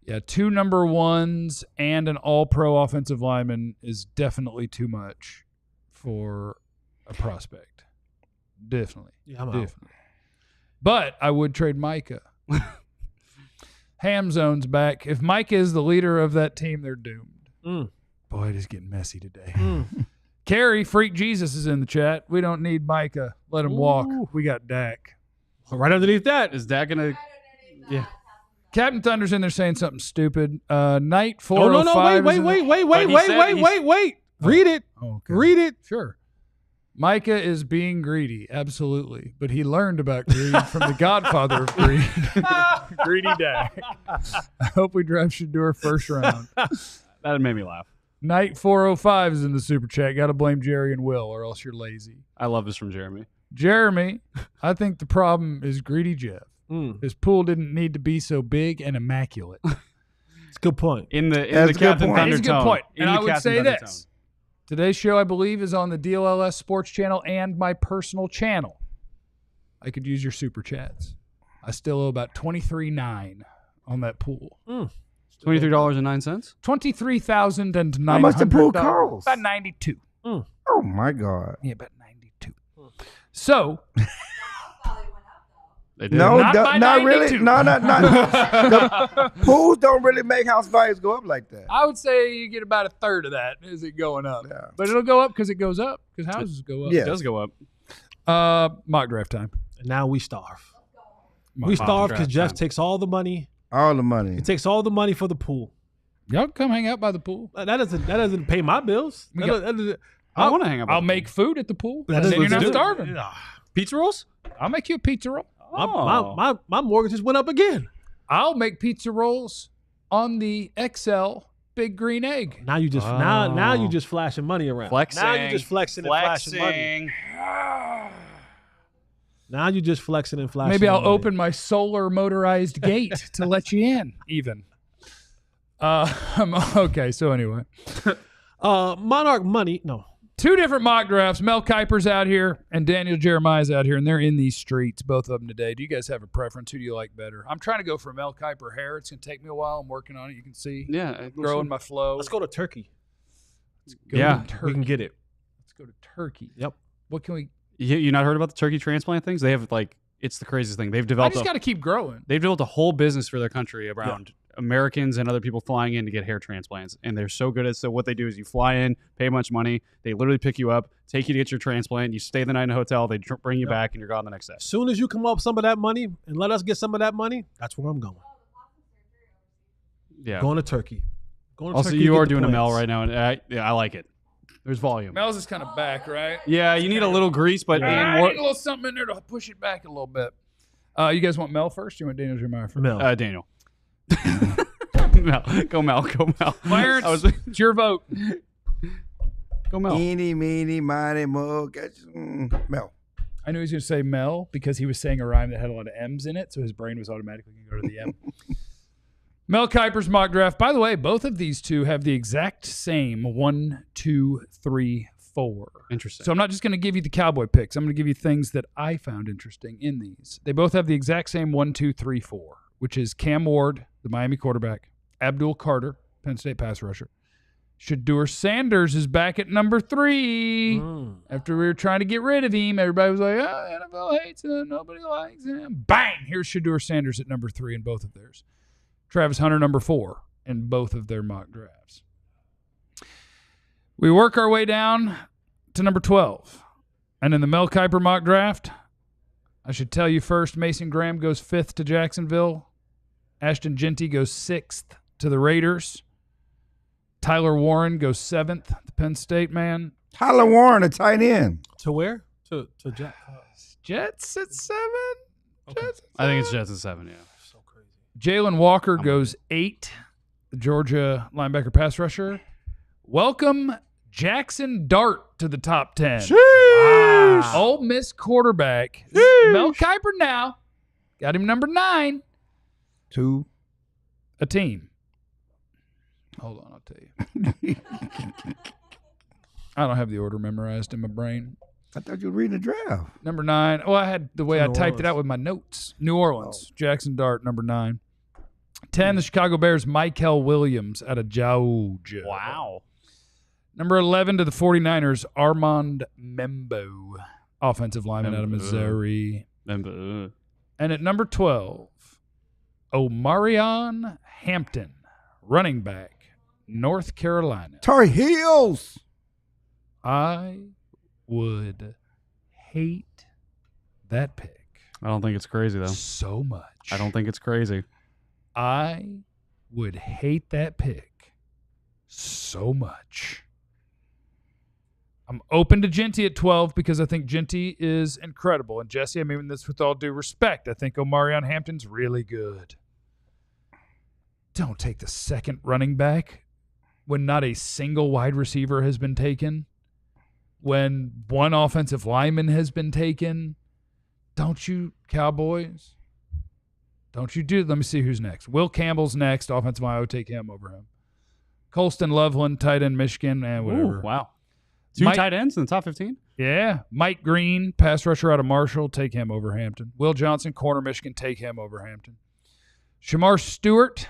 Yeah, 2 number 1s and an all-pro offensive lineman is definitely too much for a prospect. Definitely. Yeah, I'm out. Definitely. But I would trade Micah. Ham zone's back. If Micah is the leader of that team, they're doomed. Boy, it is getting messy today. Carrie, Freak Jesus is in the chat. We don't need Micah. Let him walk. We got Dak. Right underneath that Is Dak going to... Yeah. Captain Thunder's in there saying something stupid. Night 405. Oh, no. Wait. Read it. Okay. Read it. Sure. Micah is being greedy, absolutely. But he learned about greed from the godfather of greed, Greedy Dak. I hope we drive Shador first round. That made me laugh. Night 405 is in the super chat. Got to blame Jerry and Will, or else you're lazy. I love this from Jeremy. Jeremy, I think the problem is Greedy Jeff. His pool didn't need to be so big and immaculate. It's a good point. In the That's a good Captain point. Thunder It's a good point. In And the I would Captain say Thunder this. Today's show, I believe, is on the DLLS Sports channel and my personal channel. I could use your super chats. I still owe about $23,900 on that pool. $23.09. $23,900. How much the pool cost? About $92. Oh my God. Yeah, about $92. So They did. No, Not by not 92. really. No, not. The pools don't really make house values go up like that. I would say you get about a third of that as it going up. Yeah. But it'll go up because it goes up, because houses go up. Yeah. It does go up. Mock draft time. And now we starve. Mock We draft starve because draft Jeff time. takes all the money. All the money. He takes all the money for the pool. Y'all come hang out by the pool. That doesn't pay my bills. We got- I want to hang out. I'll make food at the pool. That And is- then you're let's not do it. starving. Yeah. pizza rolls. I'll make you a pizza roll. My mortgage just went up again. I'll make pizza rolls on the XL Big Green Egg. Now you just now you just flashing money around. Flexing. Now you just flexing and flashing money. Now you just flexing and flashing. Maybe I'll money. open my solar motorized gate to let you in, even. Okay, so anyway. Monarch money. No. Two different mock drafts. Mel Kiper's out here and Daniel Jeremiah's out here, and they're in these streets, both of them today. Do you guys have a preference? Who do you like better? I'm trying to go for Mel Kiper hair. It's going to take me a while. I'm working on it. You can see. Yeah. Growing my flow. Let's go to Turkey. Go Yeah. to Turkey. We can get it. Let's go to Turkey. Yep. What can we? You not heard about the turkey transplant things? They have it's the craziest thing. They've I developed. just got to keep growing. They've developed a whole business for their country around Americans and other people flying in to get hair transplants, and they're so good at. So what they do is you fly in, pay a bunch of money, they literally pick you up, take you to get your transplant. You stay the night in a hotel, they bring you back, and you're gone the next day. As soon as you come up with some of that money and let us get some of that money, that's where I'm going. Yeah. Going to Turkey. Going to Also, Turkey to you get are the doing a Mel plans. right now, and I like it. There's volume. Mel's is kind of back, right? Yeah, you need a little grease, but I need a little something in there to push it back a little bit. You guys want Mel first? Or you want Daniel Jeremiah first? Mel. Daniel. Mel. Go Mel. Go Mel. Clarence, it's your vote. Go Mel. Eeny, meeny, miny, mo. Mel. I knew he was going to say Mel because he was saying a rhyme that had a lot of M's in it, so his brain was automatically going to go to the M. Mel Kiper's mock draft. By the way, both of these two have the exact same 1, 2, 3, 4. Interesting. So I'm not just going to give you the Cowboy picks. I'm going to give you things that I found interesting in these. They both have the exact same 1, 2, 3, 4, which is Cam Ward, the Miami quarterback, Abdul Carter, Penn State pass rusher, Shedeur Sanders is back at number 3. After we were trying to get rid of him, everybody was like, oh, NFL hates him. Nobody likes him. Bang! Here's Shedeur Sanders at number 3 in both of theirs. Travis Hunter, number 4 in both of their mock drafts. We work our way down to number 12. And in the Mel Kiper mock draft, I should tell you first, Mason Graham goes 5th to Jacksonville. Ashton Jeanty goes 6th to the Raiders. Tyler Warren goes 7th, the Penn State man. Tyler Warren, a tight end. To where? To Jets at 7. Okay. Jets at I think it's 7. Jets at 7, yeah. So crazy. Jalen Walker goes 8, the Georgia linebacker pass rusher. Welcome Jackson Dart to the top 10. Wow. Ole Miss quarterback. Mel Kiper now. Got him number 9. 2. A team. Hold on, I'll tell you. I don't have the order memorized in my brain. I thought you were reading the draft. Number 9. Oh, I had the way I New typed it Orleans. out with my notes. New Orleans. Jackson Dart, number 9. 10, the Chicago Bears, Michael Williams out of Georgia. Wow. Number 11 to the 49ers, Armand Membo, offensive lineman out of Missouri. And at number 12, Omarion Hampton, running back, North Carolina. Tar Heels. I would hate that pick I don't think it's crazy, though. so much. I don't think it's crazy. I would hate that pick so much. I'm open to Jeanty at 12 because I think Jeanty is incredible. And Jesse, I mean this with all due respect. I think Omarion Hampton's really good. Don't take the second running back when not a single wide receiver has been taken, when one offensive lineman has been taken. Don't you, Cowboys? Don't you do it. Let me see who's next. Will Campbell's next. Offensive line, I would take him over him. Colston Loveland, tight end, Michigan, and whatever. Ooh, wow. 2 Mike- tight ends in the top 15? Yeah. Mike Green, pass rusher out of Marshall, take him over Hampton. Will Johnson, corner, Michigan, take him over Hampton. Shamar Stewart,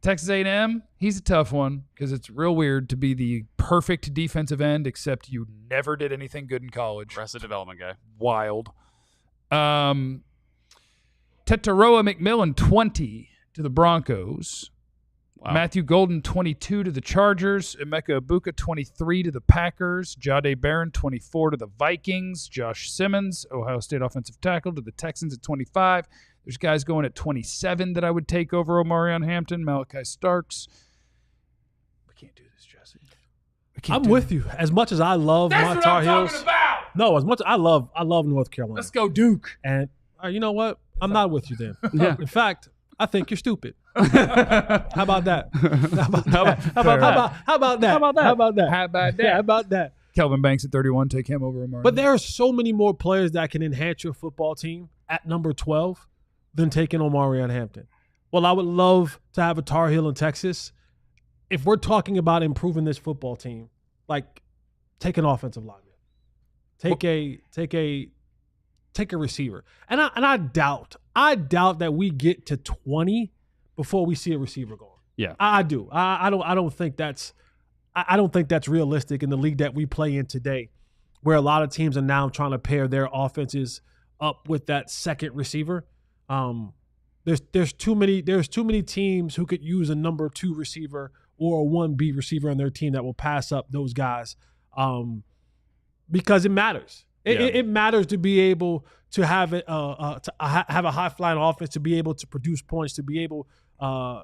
Texas A&M, he's a tough one because it's real weird to be the perfect defensive end, except you never did anything good in college. Arrested development guy. Wild. Tetairoa McMillan, 20 to the Broncos. Wow. Matthew Golden, 22 to the Chargers. Emeka Ibuka, 23 to the Packers. Jahdae Barron, 24 to the Vikings. Josh Simmons, Ohio State offensive tackle, to the Texans at 25. There's guys going at 27 that I would take over Omarion Hampton. Malachi Starks. We can't do this, Jesse. I'm with you. As much as I love my Tar Heels. No, as much I love North Carolina. Let's go, Duke. And you know what? I'm not with you then. Yeah. In fact, I think you're stupid. How about that? How about that? How about that? How about that? Kelvin Banks at 31. Take him over Omarion. But there are so many more players that can enhance your football team at number 12 than taking Omarion Hampton. Well, I would love to have a Tar Heel in Texas. If we're talking about improving this football team, like take an offensive lineman, take a receiver, and I doubt that we get to 20 before we see a receiver going. Yeah, I do. I don't think that's realistic in the league that we play in today, where a lot of teams are now trying to pair their offenses up with that second receiver. There's too many teams who could use a number 2 receiver or a 1B receiver on their team that will pass up those guys, because it matters. It matters to be able to have a high flying offense, to be able to produce points, to be able to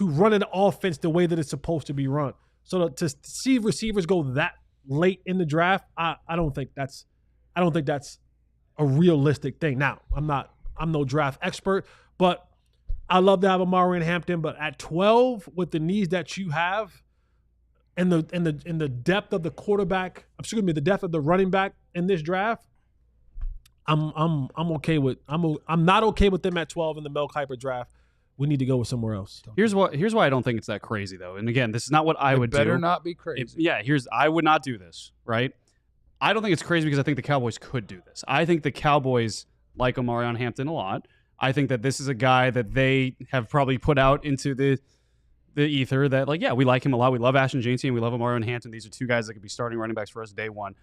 run an offense the way that it's supposed to be run. So to see receivers go that late in the draft, I don't think that's a realistic thing. Now, I'm no draft expert, but I love to have Omarion Hampton. But at 12, with the needs that you have, and the depth of the quarterback, the depth of the running back in this draft, I'm okay with. I'm not okay with them at 12 in the Mel Kiper draft. We need to go with somewhere else. Here's why I don't think it's that crazy, though. And again, this is not what I would do. Better not be crazy. I would not do this, right? I don't think it's crazy because I think the Cowboys could do this. I think the Cowboys like Omarion Hampton a lot. I think that this is a guy that they have probably put out into the ether that, like, yeah, we like him a lot. We love Ashton Jeanty and we love Omarion Hampton. These are two guys that could be starting running backs for us day one.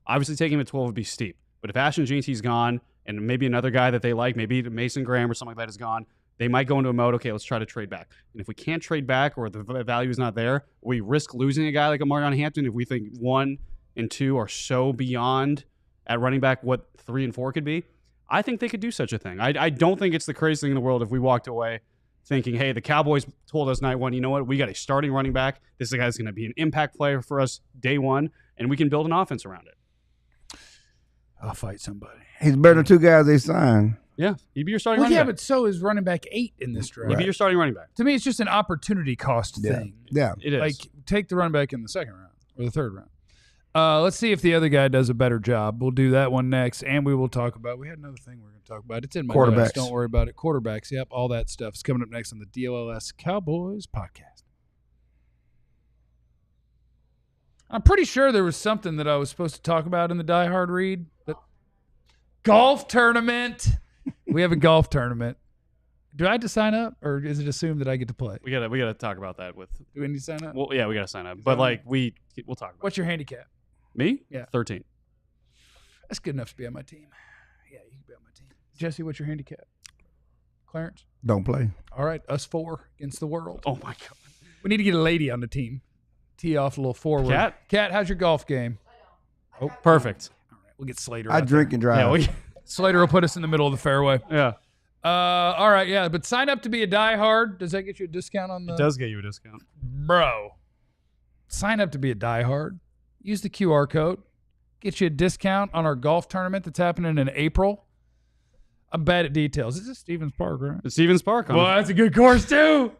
Obviously, taking him at 12 would be steep. But if Ashton Jeanty's gone and maybe another guy that they like, maybe Mason Graham or something like that is gone, they might go into a mode, okay, let's try to trade back. And if we can't trade back or the value is not there, we risk losing a guy like Omarion Hampton if we think 1 and 2 are so beyond at running back what 3 and 4 could be. I think they could do such a thing. I don't think it's the craziest thing in the world if we walked away thinking, hey, the Cowboys told us night one, you know what, we got a starting running back. This guy's going to be an impact player for us day one, and we can build an offense around it. I'll fight somebody. He's better than 2 guys they signed. Yeah, he'd be your starting running back. But so is running back 8 in this draft. He'd be your starting running back. To me, it's just an opportunity cost thing. Yeah. It is. Like, take the running back in the second round or the third round. Let's see if the other guy does a better job. We'll do that one next, and we will talk about. We had another thing we're going to talk about. It's in my Quarterbacks. notes. Don't worry about it. Quarterbacks. Yep, all that stuff is coming up next on the DLLS Cowboys Podcast. I'm pretty sure there was something that I was supposed to talk about in the Die Hard read. But golf tournament. We have a golf tournament. Do I have to sign up, or is it assumed that I get to play? We gotta talk about that with. Do we need to sign up? Well, yeah, we gotta sign up, but like we'll talk about. What's your handicap? Me? Yeah. 13. That's good enough to be on my team. Yeah, you can be on my team. Jesse, what's your handicap? Clarence? Don't play. All right, us 4 against the world. Oh my god. We need to get a lady on the team. Tee off a little forward. Kat, how's your golf game? Oh, perfect. All right, we'll get Slater. I out drink there. and drive. Yeah, Slater will put us in the middle of the fairway. yeah. All right, yeah, but sign up to be a diehard. Does that get you a discount on the? It does get you a discount. Bro. Sign up to be a diehard. Use the QR code. Get you a discount on our golf tournament that's happening in April. I'm bad at details. This is Stevens Park, right? It's Stevens Park. Well, that's a good course too.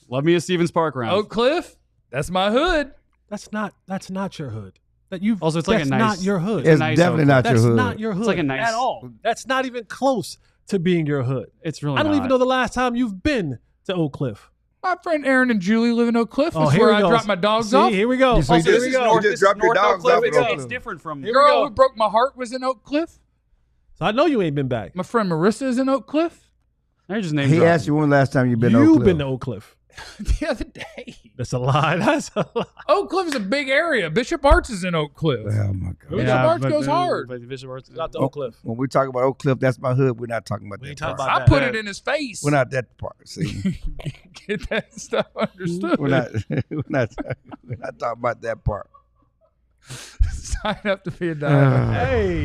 Love me a Stevens Park round. Oak Cliff. That's my hood. That's not your hood. That you've Also, it's like that's a nice- not your hood. It's nice definitely Oak not That's your hood. not your hood like a nice- at all. That's not even close to being your hood. It's really I don't not. even know the last time you've been to Oak Cliff. My friend Aaron and Julie live in Oak Cliff. That's here where we I go. drop my dogs See, off. here we go. So Also, you here we just- go. you just drop your North Oak dogs Cliff. off at Oak It's Cliff. different from. Here we Girl go. who broke my heart was in Oak Cliff. So I know you ain't been back. My friend Marissa is in Oak Cliff. I just named. He asked you when the last time you've been to Oak You've Cliff. been to Oak Cliff. The other day. That's a lie. That's a lie. Oak Cliff is a big area. Bishop Arts is in Oak Cliff. Oh, my God. Bishop Arts goes hard. But Bishop Arts. Not to Oak Cliff. When we talk about Oak Cliff, that's my hood. We're not talking about We that ain't part. talking about I put it in his face. We're not that part. See, Get that stuff understood. we're not talking about that part. Sign up to be a diehard. Hey,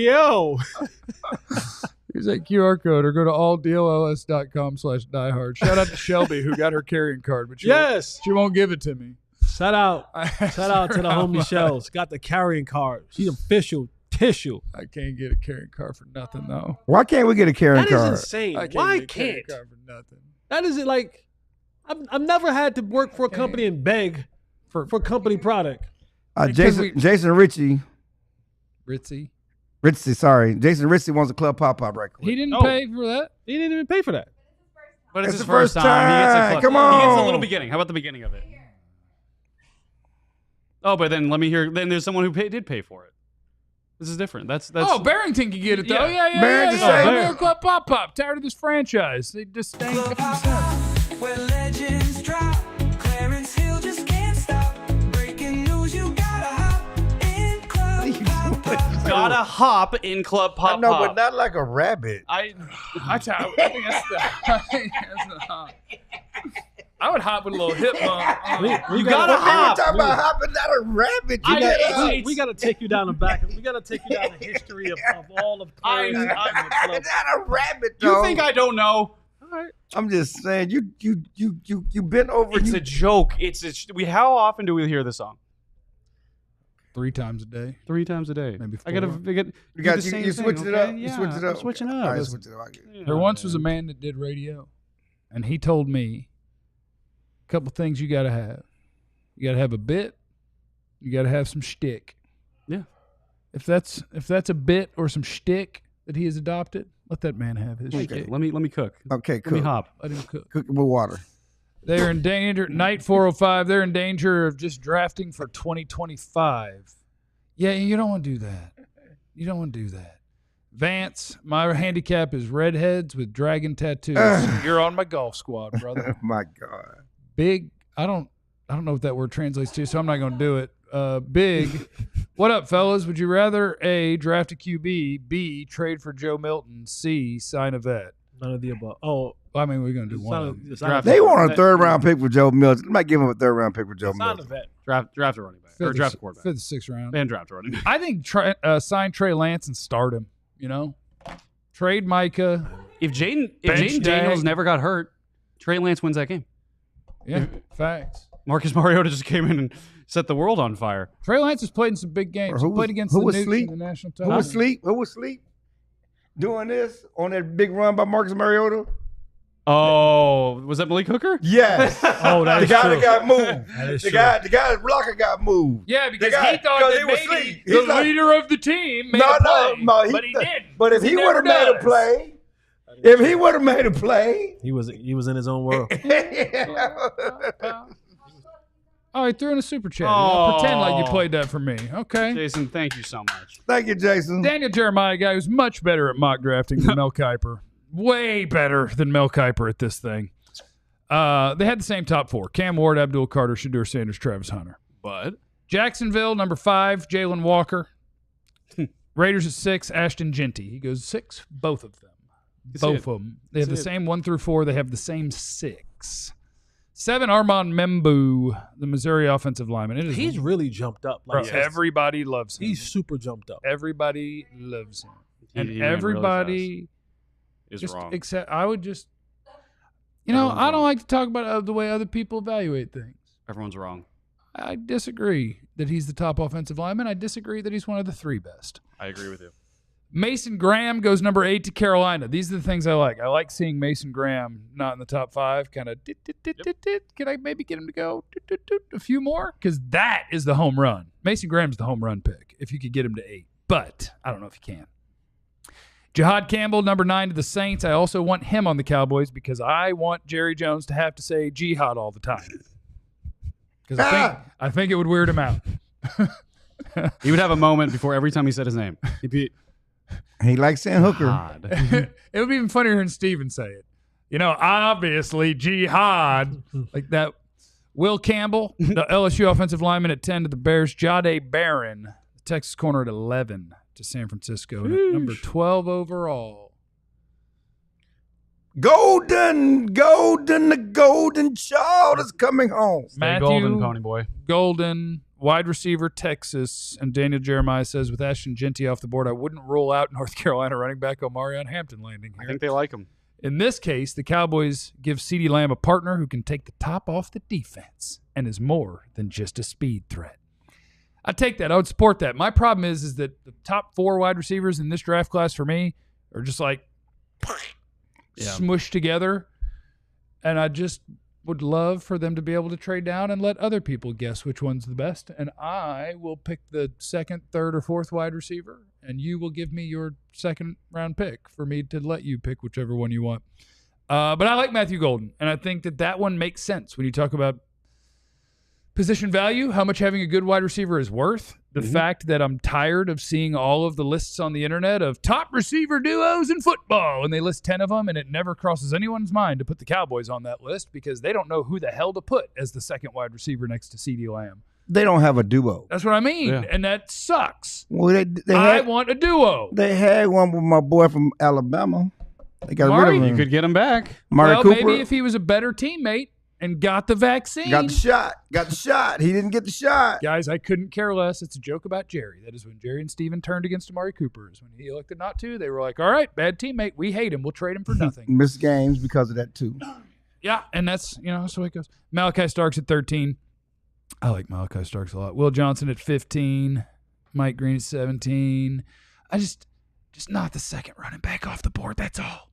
yo. Use that QR code or go to alldlls.com/diehard. Shout out to Shelby who got her carrying card, but Yes. she won't give it to me. Shout out to the homie Shells. Got the carrying card. She's official tissue. I can't get a carrying card for nothing though. Why can't we get a carrying That is card? insane. I can't Why get a carrying can't? card for nothing. That is it. Like, I've never had to work for a company and beg for company product. Jason Ritchie, sorry. Jason Ritchie wants a club pop-up right quick. He didn't Oh. pay for that. He didn't even pay for that. But it's It's his the first first time. He gets a time. clip. Come He gets a on. little beginning. How about the beginning of it? Oh, but then let me hear. Then there's someone who did pay for it. This is different. That's. Oh, Barrington can get it though. Yeah. Yeah. Barrington Yeah. said- Club Pop. Tired of this franchise. They just ain't Club Pop Pop, where legends drop. Clarence Hill just can't stop. Breaking news, you gotta hop in Club Pop Pop. Gotta hop in Club Pop. I know, Pop. but not like a rabbit. I think that's the. I would hop with a little hip bump. You gotta hop. We're talking about hopping, not a rabbit. You gotta We got to take you down the back. We got to take you down the history of all of Clarence. not a rabbit, You though. think I don't know? I'm just saying, you bent over. It's you, a joke. How often do we hear this song? 3 times a day. 3 times a day. Maybe I gotta 4. get. you got you switched it up. You Yeah, switched it up. I'm switching Okay. up. All right, It's- switch it up. I get it. There once was a man that did radio, and he told me a couple things you got to have. You got to have a bit. You got to have some shtick. Yeah. If that's a bit or some shtick that he has adopted, let that man have his Okay, shtick. let me cook. Okay, Let me cook. hop. Let him cook. Cook it with water. They're in danger. Night 405. They're in danger of just drafting for 2025. Yeah, you don't want to do that. You don't want to do that. Vance, my handicap is redheads with dragon tattoos. You're on my golf squad, brother. Oh my God. Big I don't know what that word translates to, so I'm not going to do it. Big. What up, fellas? Would you rather A, draft a QB, B, trade for Joe Milton, C, sign a vet? None of the above. Oh, I mean, we're going to do one. They want a third-round pick for Joe Milton. They might give him a third-round pick for Joe sign Milton. a vet. Draft a running back. Or draft a quarterback. 5th, 6th round. And draft a running back. I think sign Trey Lance and start him, you know? Trade Micah. If Jaden Daniels never got hurt, Trey Lance wins that game. Yeah, facts. Marcus Mariota just came in and set the world on fire. Trey Lance has played in some big games. He played against the Nukes in the national title. Who was asleep doing this on that big run by Marcus Mariota? Oh, was that Malik Hooker? Yes. Oh, that's the guy true. that got moved. That is the true. guy's blocker got moved. Yeah, because The guy- he thought because that he was maybe asleep. the He's like- leader of the team made a play, but he didn't. But if he would have made a play, He was in his own world. Oh, he threw in a super chat. Oh. Pretend like you played that for me. Okay. Jason, thank you so much. Thank you, Jason. Daniel Jeremiah, guy who's much better at mock drafting than Mel Kiper. Way better than Mel Kiper at this thing. They had the same top 4. Cam Ward, Abdul Carter, Shedeur Sanders, Travis Hunter. But Jacksonville, number 5, Jalen Walker. Raiders at 6, Ashton Jeanty. He goes 6, both of them. Both of them. They have the same 1 through 4. They have the same 6. 7, Armand Membu, the Missouri offensive lineman. He's really jumped up. Bro, everybody loves him. He's super jumped up. Everybody loves him. And He ran everybody is just wrong. except I would just I don't like to talk about the way other people evaluate things. Everyone's wrong. I disagree that he's the top offensive lineman. I disagree that he's one of the 3 best. I agree with you. Mason Graham goes number 8 to Carolina. These are the things I like. I like seeing Mason Graham not in the top 5. Kind of, can I maybe get him to go a few more? Because that is the home run. Mason Graham's the home run pick if you could get him to 8. But I don't know if you can. Jihad Campbell, number 9 to the Saints. I also want him on the Cowboys because I want Jerry Jones to have to say Jihad all the time. Because I think it would weird him out. He would have a moment before every time he said his name. He'd be, He likes saying Hooker. God. It would be even funnier hearing Steven say it. Obviously, Jihad. Like that. Will Campbell, the LSU offensive lineman at 10 to the Bears. Jahdae Barron, the Texas corner at 11 to San Francisco. And at number 12 overall. The golden child is coming home. Matthew Golden, Pony Boy. Golden, wide receiver, Texas. And Daniel Jeremiah says, with Ashton Jeanty off the board, I wouldn't rule out North Carolina running back Omarion Hampton landing here. I think they like him. In this case, the Cowboys give CeeDee Lamb a partner who can take the top off the defense and is more than just a speed threat. I'd take that. I would support that. My problem is that the top 4 wide receivers in this draft class for me are just like smushed together. And I just would love for them to be able to trade down and let other people guess which one's the best. And I will pick the 2nd, 3rd, or 4th wide receiver, and you will give me your 2nd round pick for me to let you pick whichever one you want. But I like Matthew Golden, and I think that one makes sense when you talk about position value, how much having a good wide receiver is worth. The fact that I'm tired of seeing all of the lists on the internet of top receiver duos in football, and they list 10 of them, and it never crosses anyone's mind to put the Cowboys on that list because they don't know who the hell to put as the 2nd wide receiver next to CeeDee Lamb. They don't have a duo. That's what I mean, Yeah. and that sucks. Well, I want a duo. They had one with my boy from Alabama. They got rid of him. You could get him back. Amari Cooper maybe if he was a better teammate and got the vaccine. got the shot. He didn't get the shot. Guys, I couldn't care less. It's a joke about Jerry. That is when Jerry and Steven turned against Amari Cooper. Is when he elected not to. They were like, all right, bad teammate. We hate him. We'll trade him for nothing. Missed games because of that too. Yeah, and that's the way it goes. Malachi Starks at 13. I like Malachi Starks a lot. Will Johnson at 15. Mike Green at 17. I just not the 2nd running back off the board. That's all.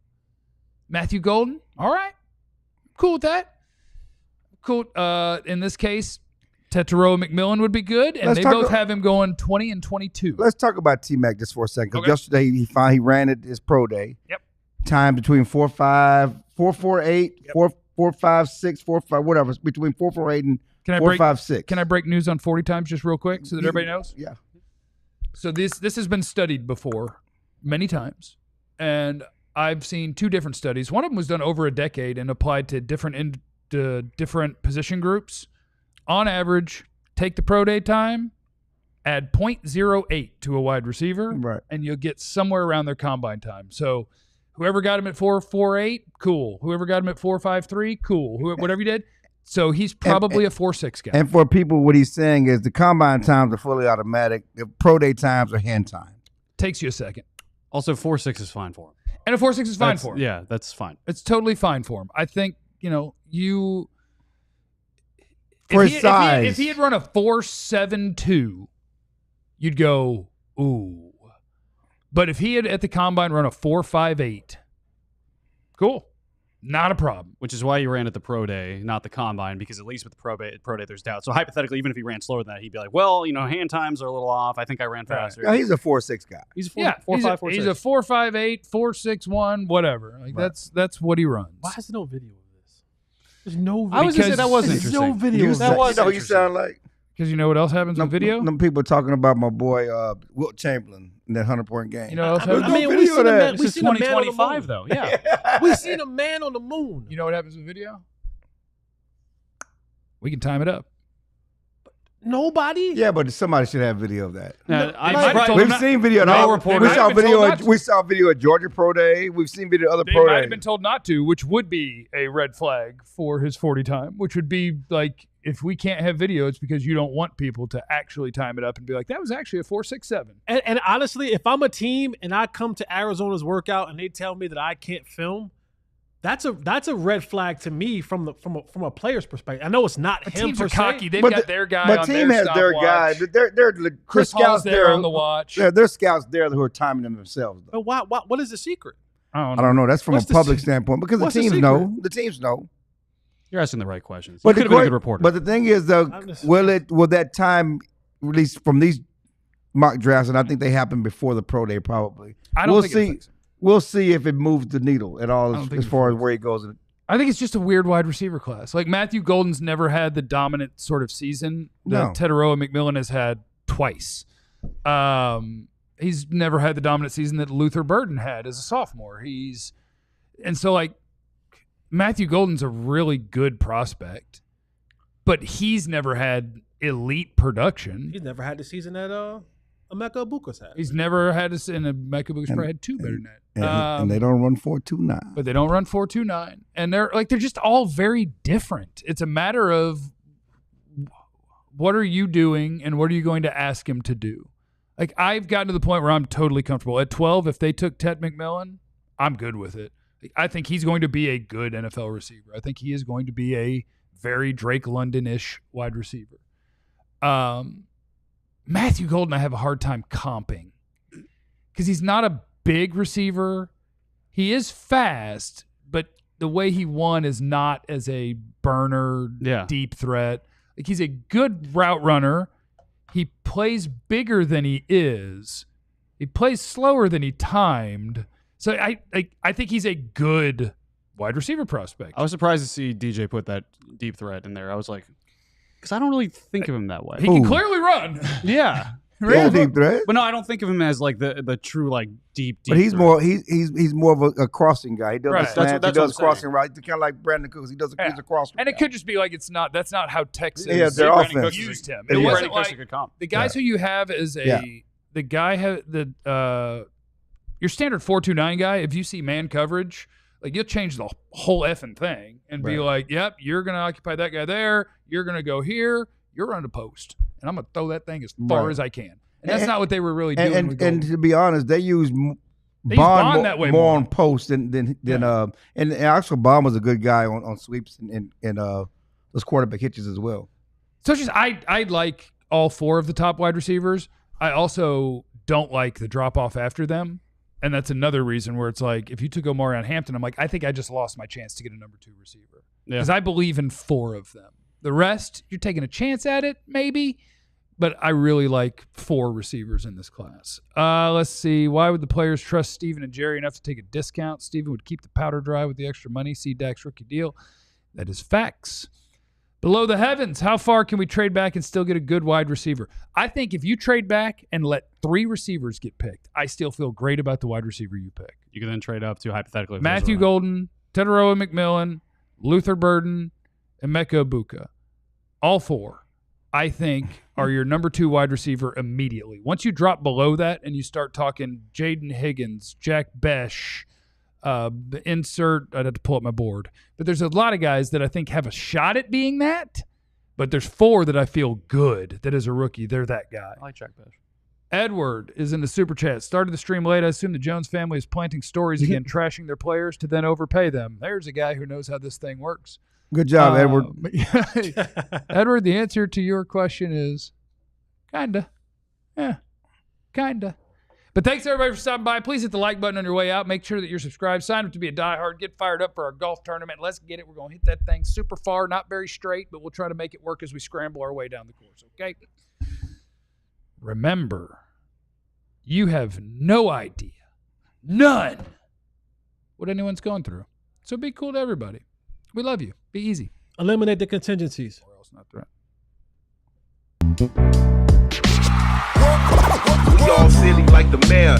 Matthew Golden. All right. Cool with that. Cool. In this case, Tetairoa McMillan would be good, and they both have him going 20 and 22. Let's talk about T-Mac just for a second. Because yesterday he ran at his pro day. Yep. Time between 4.5, 4.48, 4.56, 4.5, whatever. Between 4.48 and 4.56. Can I break news on 40 times just real quick so that everybody knows? Yeah. So this has been studied before many times, and I've seen 2 different studies. One of them was done over a decade and applied to different different position groups. On average, take the pro day time, add 0.08 to a wide receiver, Right. and you'll get somewhere around their combine time. So whoever got him at 4.48, cool. Whoever got him at 4.53, cool. Whatever you did. So he's probably a 4.6 guy. And for people, what he's saying is the combine times are fully automatic. The pro day times are hand time. Takes you a second. Also, 4.6 is fine for him. And a 4.6 is fine for him. Yeah, that's fine. It's totally fine for him. I think, you For if his he, size. if he had run a 4.72, you'd go, ooh. But if he had at the combine run a 4.58, cool. Not a problem. Which is why you ran at the pro day, not the combine, because at least with the pro day, there's doubt. So hypothetically, even if he ran slower than that, he'd be like, well, hand times are a little off. I think I ran faster. Yeah, he's a 4.6 guy. He's a 4.5, 4.6. He's a 4.58, 4.61, whatever. Like that's what he runs. Why is there no video of this? There's no video. I was going to say that was There's interesting. no video. You of that. know what you sound like? Because you know what else happens with video? Them people talking about my boy Wilt Chamberlain in that 100-point game. You know what else I happens? mean, no we video seen of a that. man. This We is seen a man on the 2025, moon. though. Yeah. We seen a man on the moon. You know what happens with video? We can time it up. Nobody. Yeah, but somebody should have video of that. Now, I'm They might have surprised- told We've him not- seen video. no We reporter- saw I've been video. told not to. We saw video at Georgia Pro Day. We've seen video at other They pro might days. have been told not to, which would be a red flag for his 40 time, which would be like, if we can't have video, it's because you don't want people to actually time it up and be like, that was actually a 4.67. And honestly, if I'm a team and I come to Arizona's workout and they tell me that I can't film, that's a red flag to me from a player's perspective. I know it's not But him teams per are se. cocky. They've But got the- their guy But on team their has their guy. stopwatch. They're Chris scouts Hall's there on the watch. There's scouts there who are timing them themselves. Though. But what is the secret? I I don't know. That's from What's a the public se- standpoint because the what's the teams secret? know. The teams know. You're asking the right questions. But You could have been a good reporter. But the thing is, though, I'm just- will that time release from these mock drafts? And I think they happen before the pro day, probably. I don't we'll think it see. affects him. We'll see if it moves the needle at all I don't as, think as it far as affects where he goes. I think it's just a weird wide receiver class. Like Matthew Golden's never had the dominant sort of season that No. Tetairoa McMillan has had twice. He's never had the dominant season that Luther Burden had as a sophomore. Matthew Golden's a really good prospect, but he's never had elite production. He's never had the season that Emeka Buka's had. He's never had this, and Micah Parsons probably had two better than that. And they don't run 4.29. But they don't run 4.29, and they're just all very different. It's a matter of what are you doing and what are you going to ask him to do. Like, I've gotten to the point where I'm totally comfortable. At 12, if they took Tet McMillan, I'm good with it. I think he's going to be a good NFL receiver. I think he is going to be a very Drake London-ish wide receiver. Matthew Golden, I have a hard time comping because he's not a big receiver. He is fast, but the way he won is not as a burner, deep threat. Like, he's a good route runner. He plays bigger than he is. He plays slower than he timed. So I think he's a good wide receiver prospect. I was surprised to see DJ put that deep threat in there. I was like, because I don't really think of him that way. He can clearly run. Yeah. He's a deep threat. But no, I don't think of him as like the true like deep. But he's threat. more he's more of a crossing guy. He does Right. a slant. That's He what does I'm crossing saying. right. Kind of like Brandon Cooks. He's a cross. And it could just be like that's not how Texas Yeah, their Brandon offense. Cooks used him. Yeah. It Brandon wasn't Cooks is a like good comp. the guys who you have as the guy your standard 4.29 guy. If you see man coverage, like, you'll change the whole effing thing and be like, yep, you're gonna occupy that guy there. You're gonna go here. You're running a post, and I'm gonna throw that thing as far as I can. And that's not what they were really doing. with And Golden. to be honest, they use They use Bond that way more more. on post than and actually Bond was a good guy on sweeps and those quarterback hitches as well. So it's just I like all four of the top wide receivers. I also don't like the drop off after them. And that's another reason where it's like, if you took Omarion Hampton, I'm like, I think I just lost my chance to get a number 2 receiver. Because I believe in 4 of them. The rest, you're taking a chance at it, maybe. But I really like 4 receivers in this class. Let's see. Why would the players trust Steven and Jerry enough to take a discount? Steven would keep the powder dry with the extra money. See Dak's rookie deal. That is facts. Below the heavens, how far can we trade back and still get a good wide receiver? I think if you trade back and let 3 receivers get picked, I still feel great about the wide receiver you pick. You can then trade up to hypothetically Matthew Golden, Tetairoa McMillan, Luther Burden, Emeka Egbuka, all four, I think, are your number 2 wide receiver immediately. Once you drop below that and you start talking Jaden Higgins, Jack Besh, insert, I'd have to pull up my board. But there's a lot of guys that I think have a shot at being that. But there's 4 that I feel good that as a rookie, they're that guy. I like Jack Besh. Edward is in the super chat. Started the stream late. I assume the Jones family is planting stories again, trashing their players to then overpay them. There's a guy who knows how this thing works. Good job, Edward. Edward, the answer to your question is kinda. Yeah, kinda. But thanks, everybody, for stopping by. Please hit the like button on your way out. Make sure that you're subscribed. Sign up to be a diehard. Get fired up for our golf tournament. Let's get it. We're going to hit that thing super far, not very straight, but we'll try to make it work as we scramble our way down the course, okay? Remember, you have no idea, none, what anyone's going through. So be cool to everybody. We love you. Be easy. Eliminate the contingencies. Or else not threat. We all silly like the mayor.